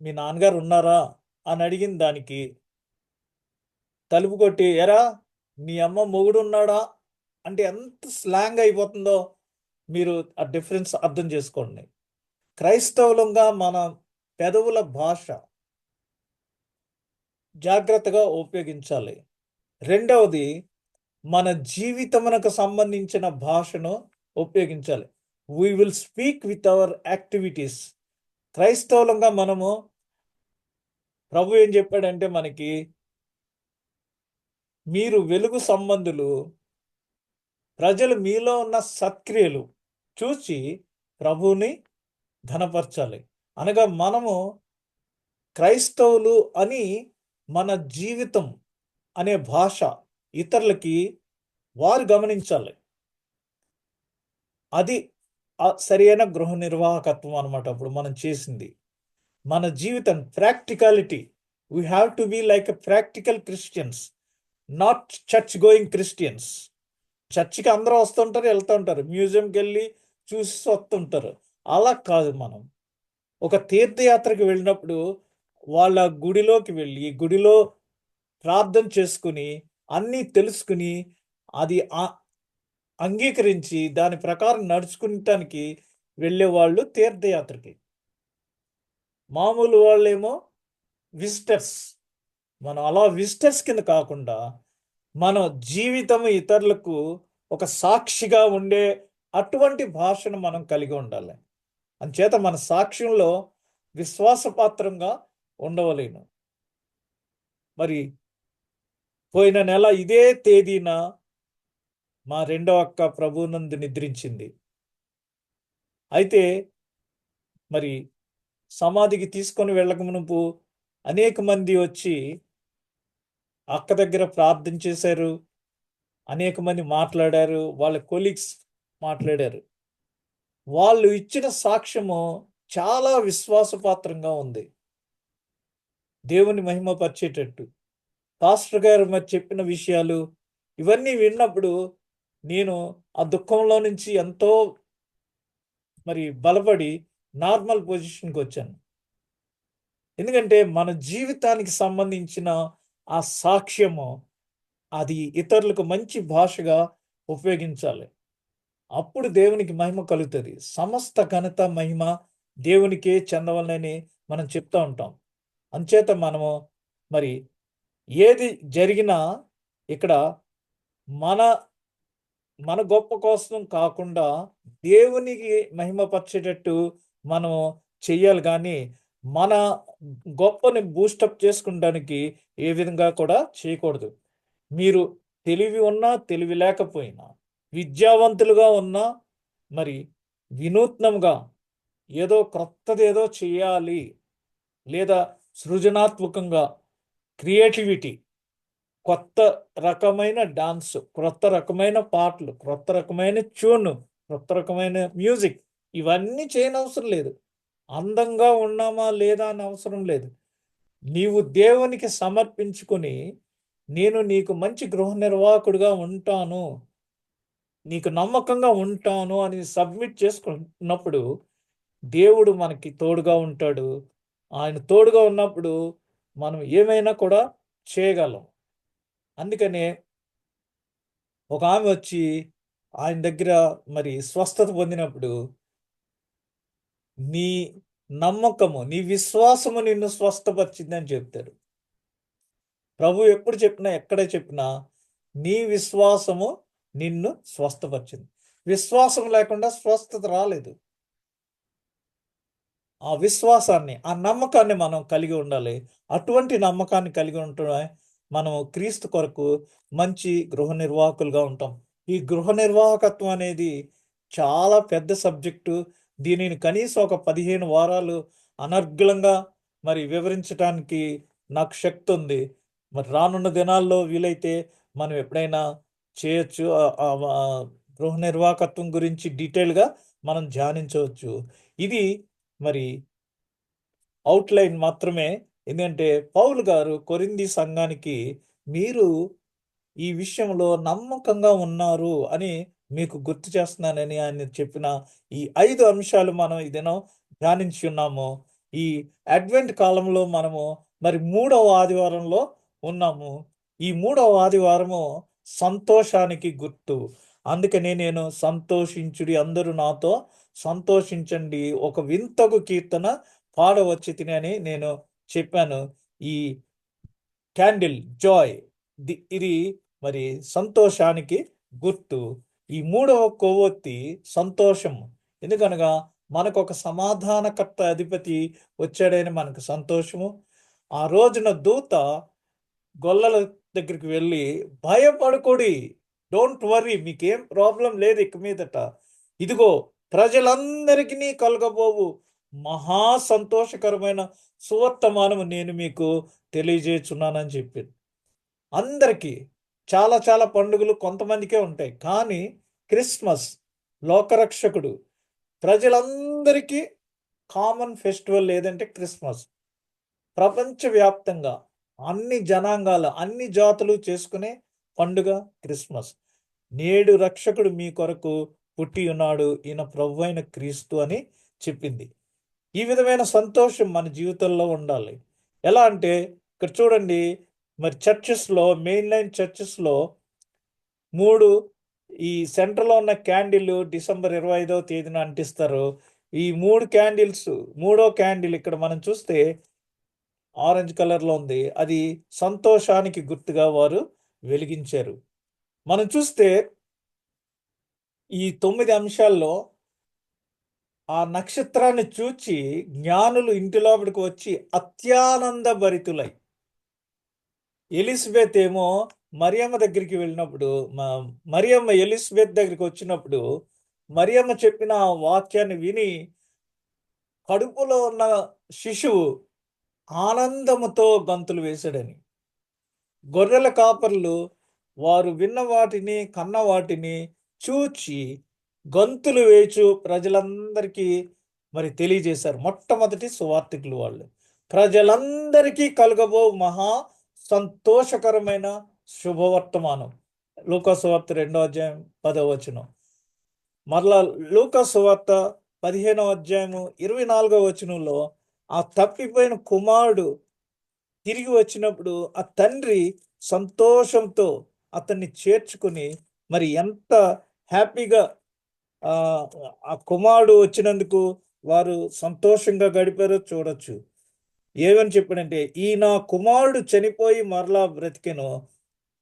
మీ నాన్నగారు ఉన్నారా అని అడిగిన దానికి తలుపు కొట్టి, ఎరా నీ అమ్మ మొగుడు ఉన్నాడా అంటే ఎంత స్లాంగ్ అయిపోతుందో మీరు ఆ డిఫరెన్స్ అర్థం చేసుకోండి. క్రైస్తవులంగా మన పెదవుల భాష జాగ్రత్తగా ఉపయోగించాలి. రెండవది, మన జీవితమునకు సంబంధించిన భాషను ఉపయోగించాలి. We will speak with our activities. క్రైస్తవులంగా మనము ప్రభు ఏం చెప్పాడంటే మనకి, మీరు వెలుగు సంబంధులు, ప్రజలు మీలో ఉన్న సత్క్రియలు చూసి ప్రభువుని ఘనపరచాలి. అనగా మనము క్రైస్తవులు అని మన జీవితం అనే భాష ఇతరులకి వారు గమనించాలి. అది సరైన గృహ నిర్వాహకత్వం అనమాట. అప్పుడు మనం చేసింది మన జీవితం practicality. We have to be like a practical Christians, not church going Christians. చర్చికి అందరూ వస్తుంటారు, వెళ్తూ ఉంటారు, మ్యూజియంకి వెళ్ళి చూసి వస్తుంటారు. అలా కాదు. మనం ఒక తీర్థయాత్రకు వెళ్ళినప్పుడు వాళ్ళ గుడిలోకి వెళ్ళి గుడిలో ప్రార్థన చేసుకుని అన్నీ తెలుసుకుని అది అంగీకరించి దాని ప్రకారం నడుచుకుంటానికి వెళ్ళేవాళ్ళు తీర్థయాత్రకి. మామూలు వాళ్ళేమో విజిటర్స్. మనం అలా విజిటర్స్ కింద కాకుండా మన జీవితం ఇతరులకు ఒక సాక్షిగా ఉండే అటువంటి భాషను మనం కలిగి ఉండాలి. అంచేత మన సాక్ష్యంలో విశ్వాసపాత్రంగా ఉండవలేను. మరి పోయిన నెల ఇదే తేదీన మా రెండో అక్క ప్రభునందు నిద్రించింది. అయితే మరి సమాధికి తీసుకొని వెళ్ళక మునుపు అనేక మంది వచ్చి అక్క దగ్గర ప్రార్థన చేశారు, అనేక మంది మాట్లాడారు, వాళ్ళ కొలీగ్స్ మాట్లాడారు. వాళ్ళు ఇచ్చిన సాక్ష్యము చాలా విశ్వాసపాత్రంగా ఉంది, దేవుని మహిమపరిచేటట్టు. పాస్టర్ గారు మరి చెప్పిన విషయాలు ఇవన్నీ విన్నప్పుడు నేను ఆ దుఃఖంలో నుంచి ఎంతో మరి బలపడి నార్మల్ పొజిషన్కి వచ్చాను. ఎందుకంటే మన జీవితానికి సంబంధించిన ఆ సాక్ష్యము అది ఇతరులకు మంచి భాషగా ఉపయోగించాలి. అప్పుడు దేవునికి మహిమ కలుగుతుంది. సమస్త ఘనత మహిమ దేవునికే చెందవలని మనం చెప్తూ ఉంటాం. అంచేత మనము మరి ఏది జరిగినా ఇక్కడ మన మన గొప్ప కోసం కాకుండా దేవునికి మహిమపరిచేటట్టు మనం చెయ్యాలి. కానీ మన గొప్పని బూస్టప్ చేసుకుంటానికి ఏ విధంగా కూడా చేయకూడదు. మీరు తెలివి ఉన్నా తెలివి లేకపోయినా, విద్యావంతులుగా ఉన్నా మరి వినూత్నంగా ఏదో క్రొత్తది ఏదో చేయాలి లేదా సృజనాత్మకంగా క్రియేటివిటీ, కొత్త రకమైన డాన్స్, కొత్త రకమైన పాటలు, కొత్త రకమైన ట్యూన్, కొత్త రకమైన మ్యూజిక్, ఇవన్నీ చేయనవసరం లేదు. అందంగా ఉన్నామా లేదా అని అవసరం లేదు. నీవు దేవునికి సమర్పించుకొని, నేను నీకు మంచి గృహ నిర్వాహకుడిగా ఉంటాను, నీకు నమ్మకంగా ఉంటాను అని సబ్మిట్ చేసుకున్నప్పుడు దేవుడు మనకి తోడుగా ఉంటాడు. ఆయన తోడుగా ఉన్నప్పుడు మనం ఏమైనా కూడా చేయగలం. అందుకనే ఒక ఆమె వచ్చి ఆయన దగ్గర మరి స్వస్థత పొందినప్పుడు, నీ నమ్మకము, నీ విశ్వాసము నిన్ను స్వస్థపరిచిందని చెప్తాడు. ప్రభు ఎప్పుడు చెప్పినా, ఎక్కడ చెప్పినా నీ విశ్వాసము నిన్ను స్వస్థపరిచింది. విశ్వాసం లేకుండా స్వస్థత రాలేదు. ఆ విశ్వాసాన్ని, ఆ నమ్మకాన్ని మనం కలిగి ఉండాలి. అటువంటి నమ్మకాన్ని కలిగి ఉంటమే మనం క్రీస్తు కొరకు మంచి గృహ నిర్వాహకులుగా ఉంటాం. ఈ గృహ నిర్వాహకత్వం అనేది చాలా పెద్ద సబ్జెక్టు. దీనిని కనీసం ఒక 15 వారాలు అనర్గళంగా మరి వివరించటానికి నాకు శక్తి ఉంది. మరి రానున్న దినాల్లో వీలైతే మనం ఎప్పుడైనా చేయొచ్చు. గృహ నిర్వాహకత్వం గురించి డీటెయిల్గా మనం ధ్యానించవచ్చు. ఇది మరి అవుట్లైన్ మాత్రమే. ఎందుకంటే పౌలు గారు కొరింథీ సంఘానికి, మీరు ఈ విషయంలో నమ్మకంగా ఉన్నారు అని మీకు గుర్తు చేస్తున్నానని ఆయన చెప్పిన ఈ 5 అంశాలు మనం ఈ దినం ధ్యానించి ఉన్నాము. ఈ అడ్వెంట్ కాలంలో మనము మరి 3వ ఆదివారంలో ఉన్నాము. ఈ 3వ ఆదివారము సంతోషానికి గుర్తు. అందుకనే నేను సంతోషించుడి, అందరూ నాతో సంతోషించండి, ఒక వింతగు కీర్తన పాడవచ్చి తిని అని నేను చెప్పాను. ఈ క్యాండిల్ జాయ్, ఇది మరి సంతోషానికి గుర్తు. ఈ 3వ కొవ్వొత్తి సంతోషం. ఎందుకనగా మనకు ఒక సమాధానకర్త అధిపతి వచ్చాడని మనకు సంతోషము. ఆ రోజున దూత గొల్లల దగ్గరికి వెళ్ళి, భయపడకుడి, డోంట్ వర్రీ, మీకేం ప్రాబ్లం లేదు ఇక మీదట, ఇదిగో ప్రజలందరికీ కలగబోవు మహా సంతోషకరమైన సువర్తమానము నేను మీకు తెలియజేస్తున్నానని చెప్పింది. అందరికీ చాలా చాలా పండుగలు కొంతమందికే ఉంటాయి, కానీ క్రిస్మస్ లోకరక్షకుడు ప్రజలందరికీ కామన్ ఫెస్టివల్ ఏదంటే క్రిస్మస్. ప్రపంచవ్యాప్తంగా అన్ని జనాంగాలు, అన్ని జాతులు చేసుకునే పండుగ క్రిస్మస్. నేడు రక్షకుడు మీ కొరకు పుట్టి ఉన్నాడు, ఈయన ప్రభు అయిన క్రీస్తు అని చెప్పింది. ఈ విధమైన సంతోషం మన జీవితంలో ఉండాలి. ఎలా అంటే ఇక్కడ చూడండి, మరి చర్చెస్లో, మెయిన్ లైన్ చర్చెస్లో 3 ఈ సెంటర్లో ఉన్న క్యాండిల్ డిసెంబర్ 25వ తేదీన అంటిస్తారు. ఈ 3 క్యాండిల్స్, మూడో క్యాండిల్ ఇక్కడ మనం చూస్తే ఆరెంజ్ కలర్లో ఉంది. అది సంతోషానికి గుర్తుగా వారు వెలిగించారు. మనం చూస్తే ఈ 9 అంశాల్లో ఆ నక్షత్రాన్ని చూచి జ్ఞానులు ఇంటి లోపలికి వచ్చి అత్యానంద భరితులై, ఎలిజబెత్ ఏమో మరియమ్మ దగ్గరికి వెళ్ళినప్పుడు, మరియమ్మ ఎలిజబెత్ దగ్గరికి వచ్చినప్పుడు మరియమ్మ చెప్పిన ఆ వాక్యాన్ని విని కడుపులో ఉన్న శిశువు ఆనందముతో గంతులు వేశాడని. గొర్రెల కాపర్లు వారు విన్న వాటిని, కన్న వాటిని చూచి గంతులు వేచు ప్రజలందరికీ మరి తెలియజేశారు. మొట్టమొదటి సువార్తికులు వాళ్ళు. ప్రజలందరికీ కలగబో మహా సంతోషకరమైన శుభవర్తమానం. లూకా సువార్త 2వ అధ్యాయం 10వ వచనం. మరలా లూకా సువార్త 15వ అధ్యాయము 24వ వచనంలో ఆ తప్పిపోయిన కుమారుడు తిరిగి వచ్చినప్పుడు ఆ తండ్రి సంతోషంతో అతన్ని చేర్చుకుని మరి ఎంత హ్యాపీగా ఆ కుమారుడు వచ్చినందుకు వారు సంతోషంగా గడిపారో చూడొచ్చు. ఏమని చెప్పాడంటే, ఈ నా కుమారుడు చనిపోయి మరలా బ్రతికెను,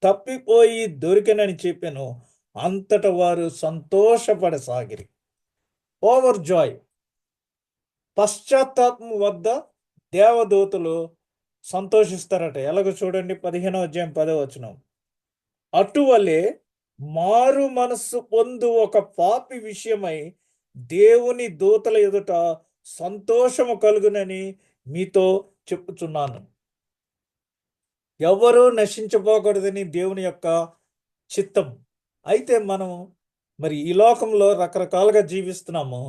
తప్పిపోయి దొరికెనని చెప్పాను, అంతటా వారు సంతోషపడసాగిరి. Over Joy. పశ్చాత్తాపం వద్ద దేవదూతలు సంతోషిస్తారట. ఎలాగో చూడండి, 15వ అధ్యాయం 10వ వచనం. అటువలే మారు మనస్సు పొందు ఒక పాపి విషయమై దేవుని దూతల ఎదుట సంతోషము కలుగునని మీతో చెప్పుచున్నాను. ఎవరూ నశించబోకూడదని దేవుని యొక్క చిత్తం. అయితే మనం మరి ఈ లోకంలో రకరకాలుగా జీవిస్తున్నాము.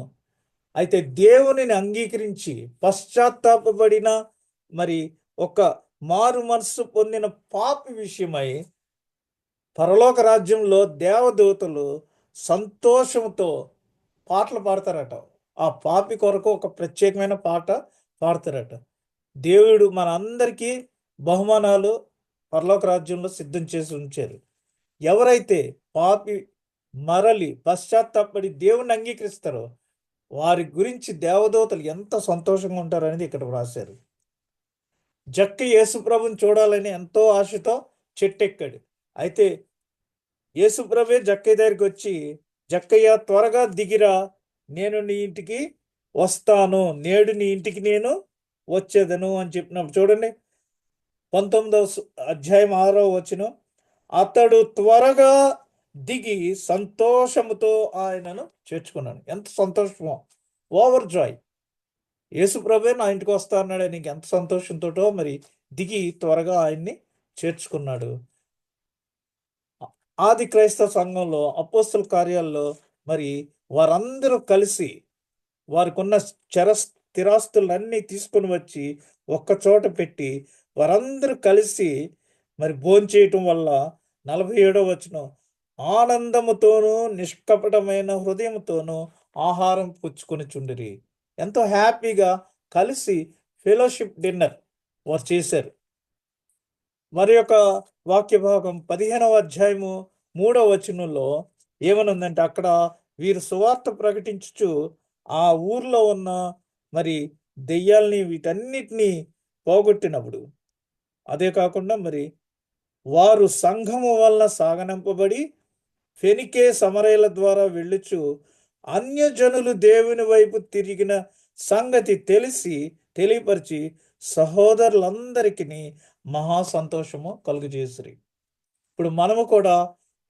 అయితే దేవునిని అంగీకరించి పశ్చాత్తాపపడిన మరి ఒక మారు మనస్సు పొందిన పాపి విషయమై పరలోక రాజ్యంలో దేవదూతలు సంతోషంతో పాటలు పాడతారట. ఆ పాపి కొరకు ఒక ప్రత్యేకమైన పాట పాడతారట. దేవుడు మన అందరికీ బహుమానాలు పరలోక రాజ్యంలో సిద్ధం చేసి ఉంచారు. ఎవరైతే పాపి మరలి పశ్చాత్తాపడి దేవుణ్ణి అంగీకరిస్తారో వారి గురించి దేవదూతలు ఎంత సంతోషంగా ఉంటారు అనేది ఇక్కడ వ్రాశారు. జక్క యేసుప్రభుని చూడాలని ఎంతో ఆశతో చెట్టెక్కాడు. అయితే యేసుప్రభే జక్కయ్య దగ్గరికి వచ్చి, జక్కయ్య త్వరగా దిగిరా, నేను నీ ఇంటికి వస్తాను, నేడు నీ ఇంటికి నేను వచ్చేదను అని చెప్పినప్పుడు చూడండి 19వ అధ్యాయం 6వ వచనం, అతడు త్వరగా దిగి సంతోషముతో ఆయనను చేర్చుకున్నాడు. ఎంత సంతోషమో, ఓవర్ జాయ్. యేసుప్రభే నా ఇంటికి వస్తా అన్నాడు. నీకు ఎంత సంతోషంతోటో మరి దిగి త్వరగా ఆయన్ని చేర్చుకున్నాడు. ఆది క్రైస్తవ సంఘంలో అపోస్తల కార్యాల్లో మరి వారందరూ కలిసి వారికున్న స్థిరాస్తులన్నీ తీసుకొని వచ్చి ఒక్క చోట పెట్టి వారందరూ కలిసి మరి భోంచేయటం వల్ల 47వ వచనం, ఆనందముతోనూ నిష్కపటమైన హృదయంతోనూ ఆహారం పుచ్చుకొని చుండిరి. ఎంతో హ్యాపీగా కలిసి ఫెలోషిప్ డిన్నర్ వారు చేశారు. మరి యొక్క వాక్య భాగం 15వ అధ్యాయము 3వ వచనంలో ఏమనుందంటే, అక్కడ వీరు సువార్త ప్రకటించుచు ఆ ఊర్లో ఉన్న మరి దెయ్యాల్ని వీటన్నిటినీ పోగొట్టినప్పుడు, అదే కాకుండా మరి వారు సంఘము వల్ల సాగనంపబడి ఫెనికే సమరయల ద్వారా వెళ్ళుచు అన్యజనులు దేవుని వైపు తిరిగిన సంగతి తెలియపరిచి సహోదరులందరికీ మహా సంతోషము కలుగజేసిరి. ఇప్పుడు మనము కూడా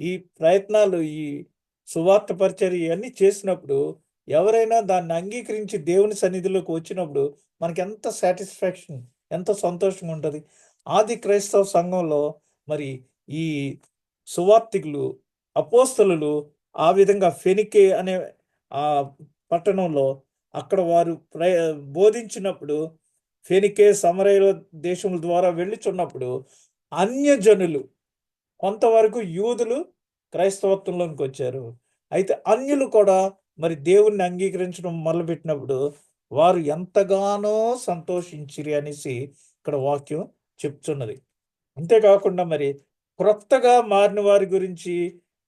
ఈ ప్రయత్నాలు, ఈ సువార్త పరిచర్య ఇవన్నీ చేసినప్పుడు ఎవరైనా దాన్ని అంగీకరించి దేవుని సన్నిధిలోకి వచ్చినప్పుడు మనకి ఎంత సాటిస్ఫాక్షన్, ఎంత సంతోషం ఉంటుంది. ఆది క్రైస్తవ సంఘంలో మరి ఈ సువార్తికులు, అపోస్తలులు ఆ విధంగా ఫెనికే అనే ఆ పట్టణంలో అక్కడ వారు బోధించినప్పుడు, ఫెనికే సమరయ దేశముల ద్వారా వెళ్ళుచున్నప్పుడు అన్యజనులు, కొంతవరకు యూదులు క్రైస్తవత్వంలోనికి వచ్చారు. అయితే అన్యులు కూడా మరి దేవుణ్ణి అంగీకరించడం మొదలుపెట్టినప్పుడు వారు ఎంతగానో సంతోషించిరి అనేసి ఇక్కడ వాక్యం చెప్తున్నది. అంతేకాకుండా మరి క్రొత్తగా మారిన వారి గురించి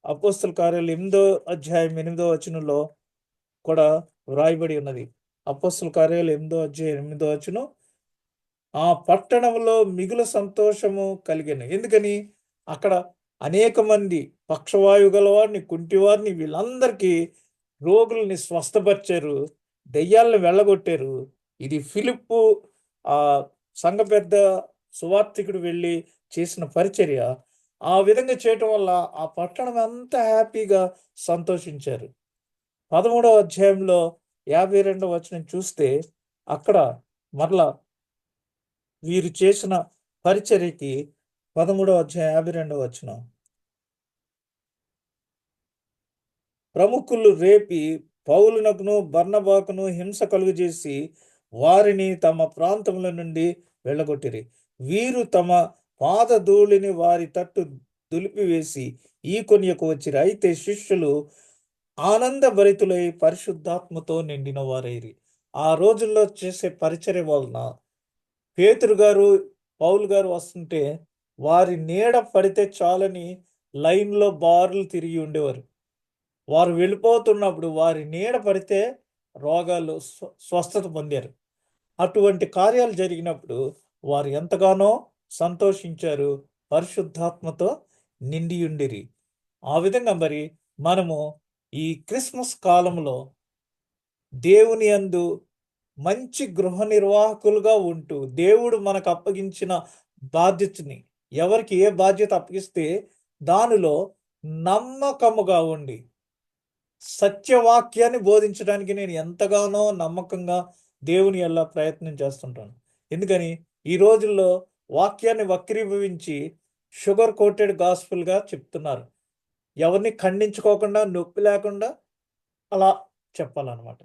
అపోస్తల కార్యాలు 8వ అధ్యాయం 8వ వచనంలో కూడా వ్రాయబడి ఉన్నది. అపోస్తల కార్యాలు 8వ అధ్యాయం 8వ వచనం, ఆ పట్టణంలో మిగులు సంతోషము కలిగెను. ఎందుకని? అక్కడ అనేక మంది పక్షవాయు గలవారిని, కుంటివారిని, వీళ్ళందరికీ రోగుల్ని స్వస్థపరిచారు, దెయ్యాలను వెళ్ళగొట్టారు. ఇది ఫిలిప్పు ఆ సంఘ పెద్ద సువార్తికుడు వెళ్ళి చేసిన పరిచర్య. ఆ విధంగా చేయటం వల్ల ఆ పట్టణం అంతా హ్యాపీగా సంతోషించారు. 13వ అధ్యాయంలో 52వ వచనం చూస్తే అక్కడ మరలా వీరు చేసిన పరిచర్యకి 13వ అధ్యాయం 52వ వచనం, ప్రముఖులు రేపి పౌలునకును బర్నబాకును హింస కలుగజేసి వారిని తమ ప్రాంతముల నుండి వెళ్ళగొట్టిరి. వీరు తమ పాదధూళిని వారి తట్టు దులిపివేసి ఈ కొనియకు వచ్చిరి. అయితే శిష్యులు ఆనందభరితులై పరిశుద్ధాత్మతో నిండిన వారైరి. ఆ రోజుల్లో చేసే పరిచర్య వలన పేతురు గారు, పౌలు గారు వస్తుంటే వారి నీడ పడితే చాలని లైన్లో బారులు తిరిగి ఉండేవారు. వారు వెళ్ళిపోతున్నప్పుడు వారి నీడ పడితే రోగాలు స్వస్థత పొందారు. అటువంటి కార్యాలు జరిగినప్పుడు వారు ఎంతగానో సంతోషించారు, పరిశుద్ధాత్మతో నిండి ఉండిరి. ఆ విధంగా మరి మనము ఈ క్రిస్మస్ కాలంలో దేవుని యందు మంచి గృహ నిర్వాహకులుగా ఉంటూ, దేవుడు మనకు అప్పగించిన బాధ్యతని, ఎవరికి ఏ బాధ్యత అప్పగిస్తే దానిలో నమ్మకముగా ఉండి సత్యవాక్యాన్ని బోధించడానికి నేను ఎంతగానో నమ్మకంగా దేవుని ఎలా ప్రయత్నం చేస్తుంటాను. ఎందుకని ఈ రోజుల్లో వాక్యాన్ని వక్రీభవించి షుగర్ కోటెడ్ గాస్పుల్గా చెప్తున్నారు. ఎవరిని ఖండించుకోకుండా, నొప్పి లేకుండా అలా చెప్పాలన్నమాట.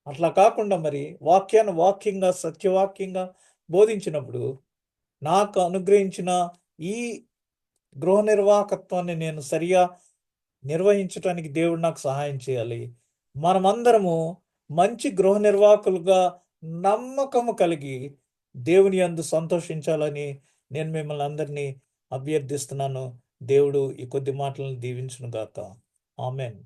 అట్లా కాకుండా మరి వాక్యాన్ని వాక్యంగా, సత్యవాక్యంగా బోధించినప్పుడు నాకు అనుగ్రహించిన ఈ గృహ నిర్వాహకత్వాన్ని నేను సరిగా నిర్వహించటానికి దేవుడు నాకు సహాయం చేయాలి. మనమందరము మంచి గృహ నిర్వాహకులుగా నమ్మకము కలిగి దేవుని యందు సంతోషించాలని నేను మిమ్మల్ని అందరినీ అభ్యర్థిస్తున్నాను. దేవుడు ఈ కొద్ది మాటలను దీవించును గాక. ఆమేన్.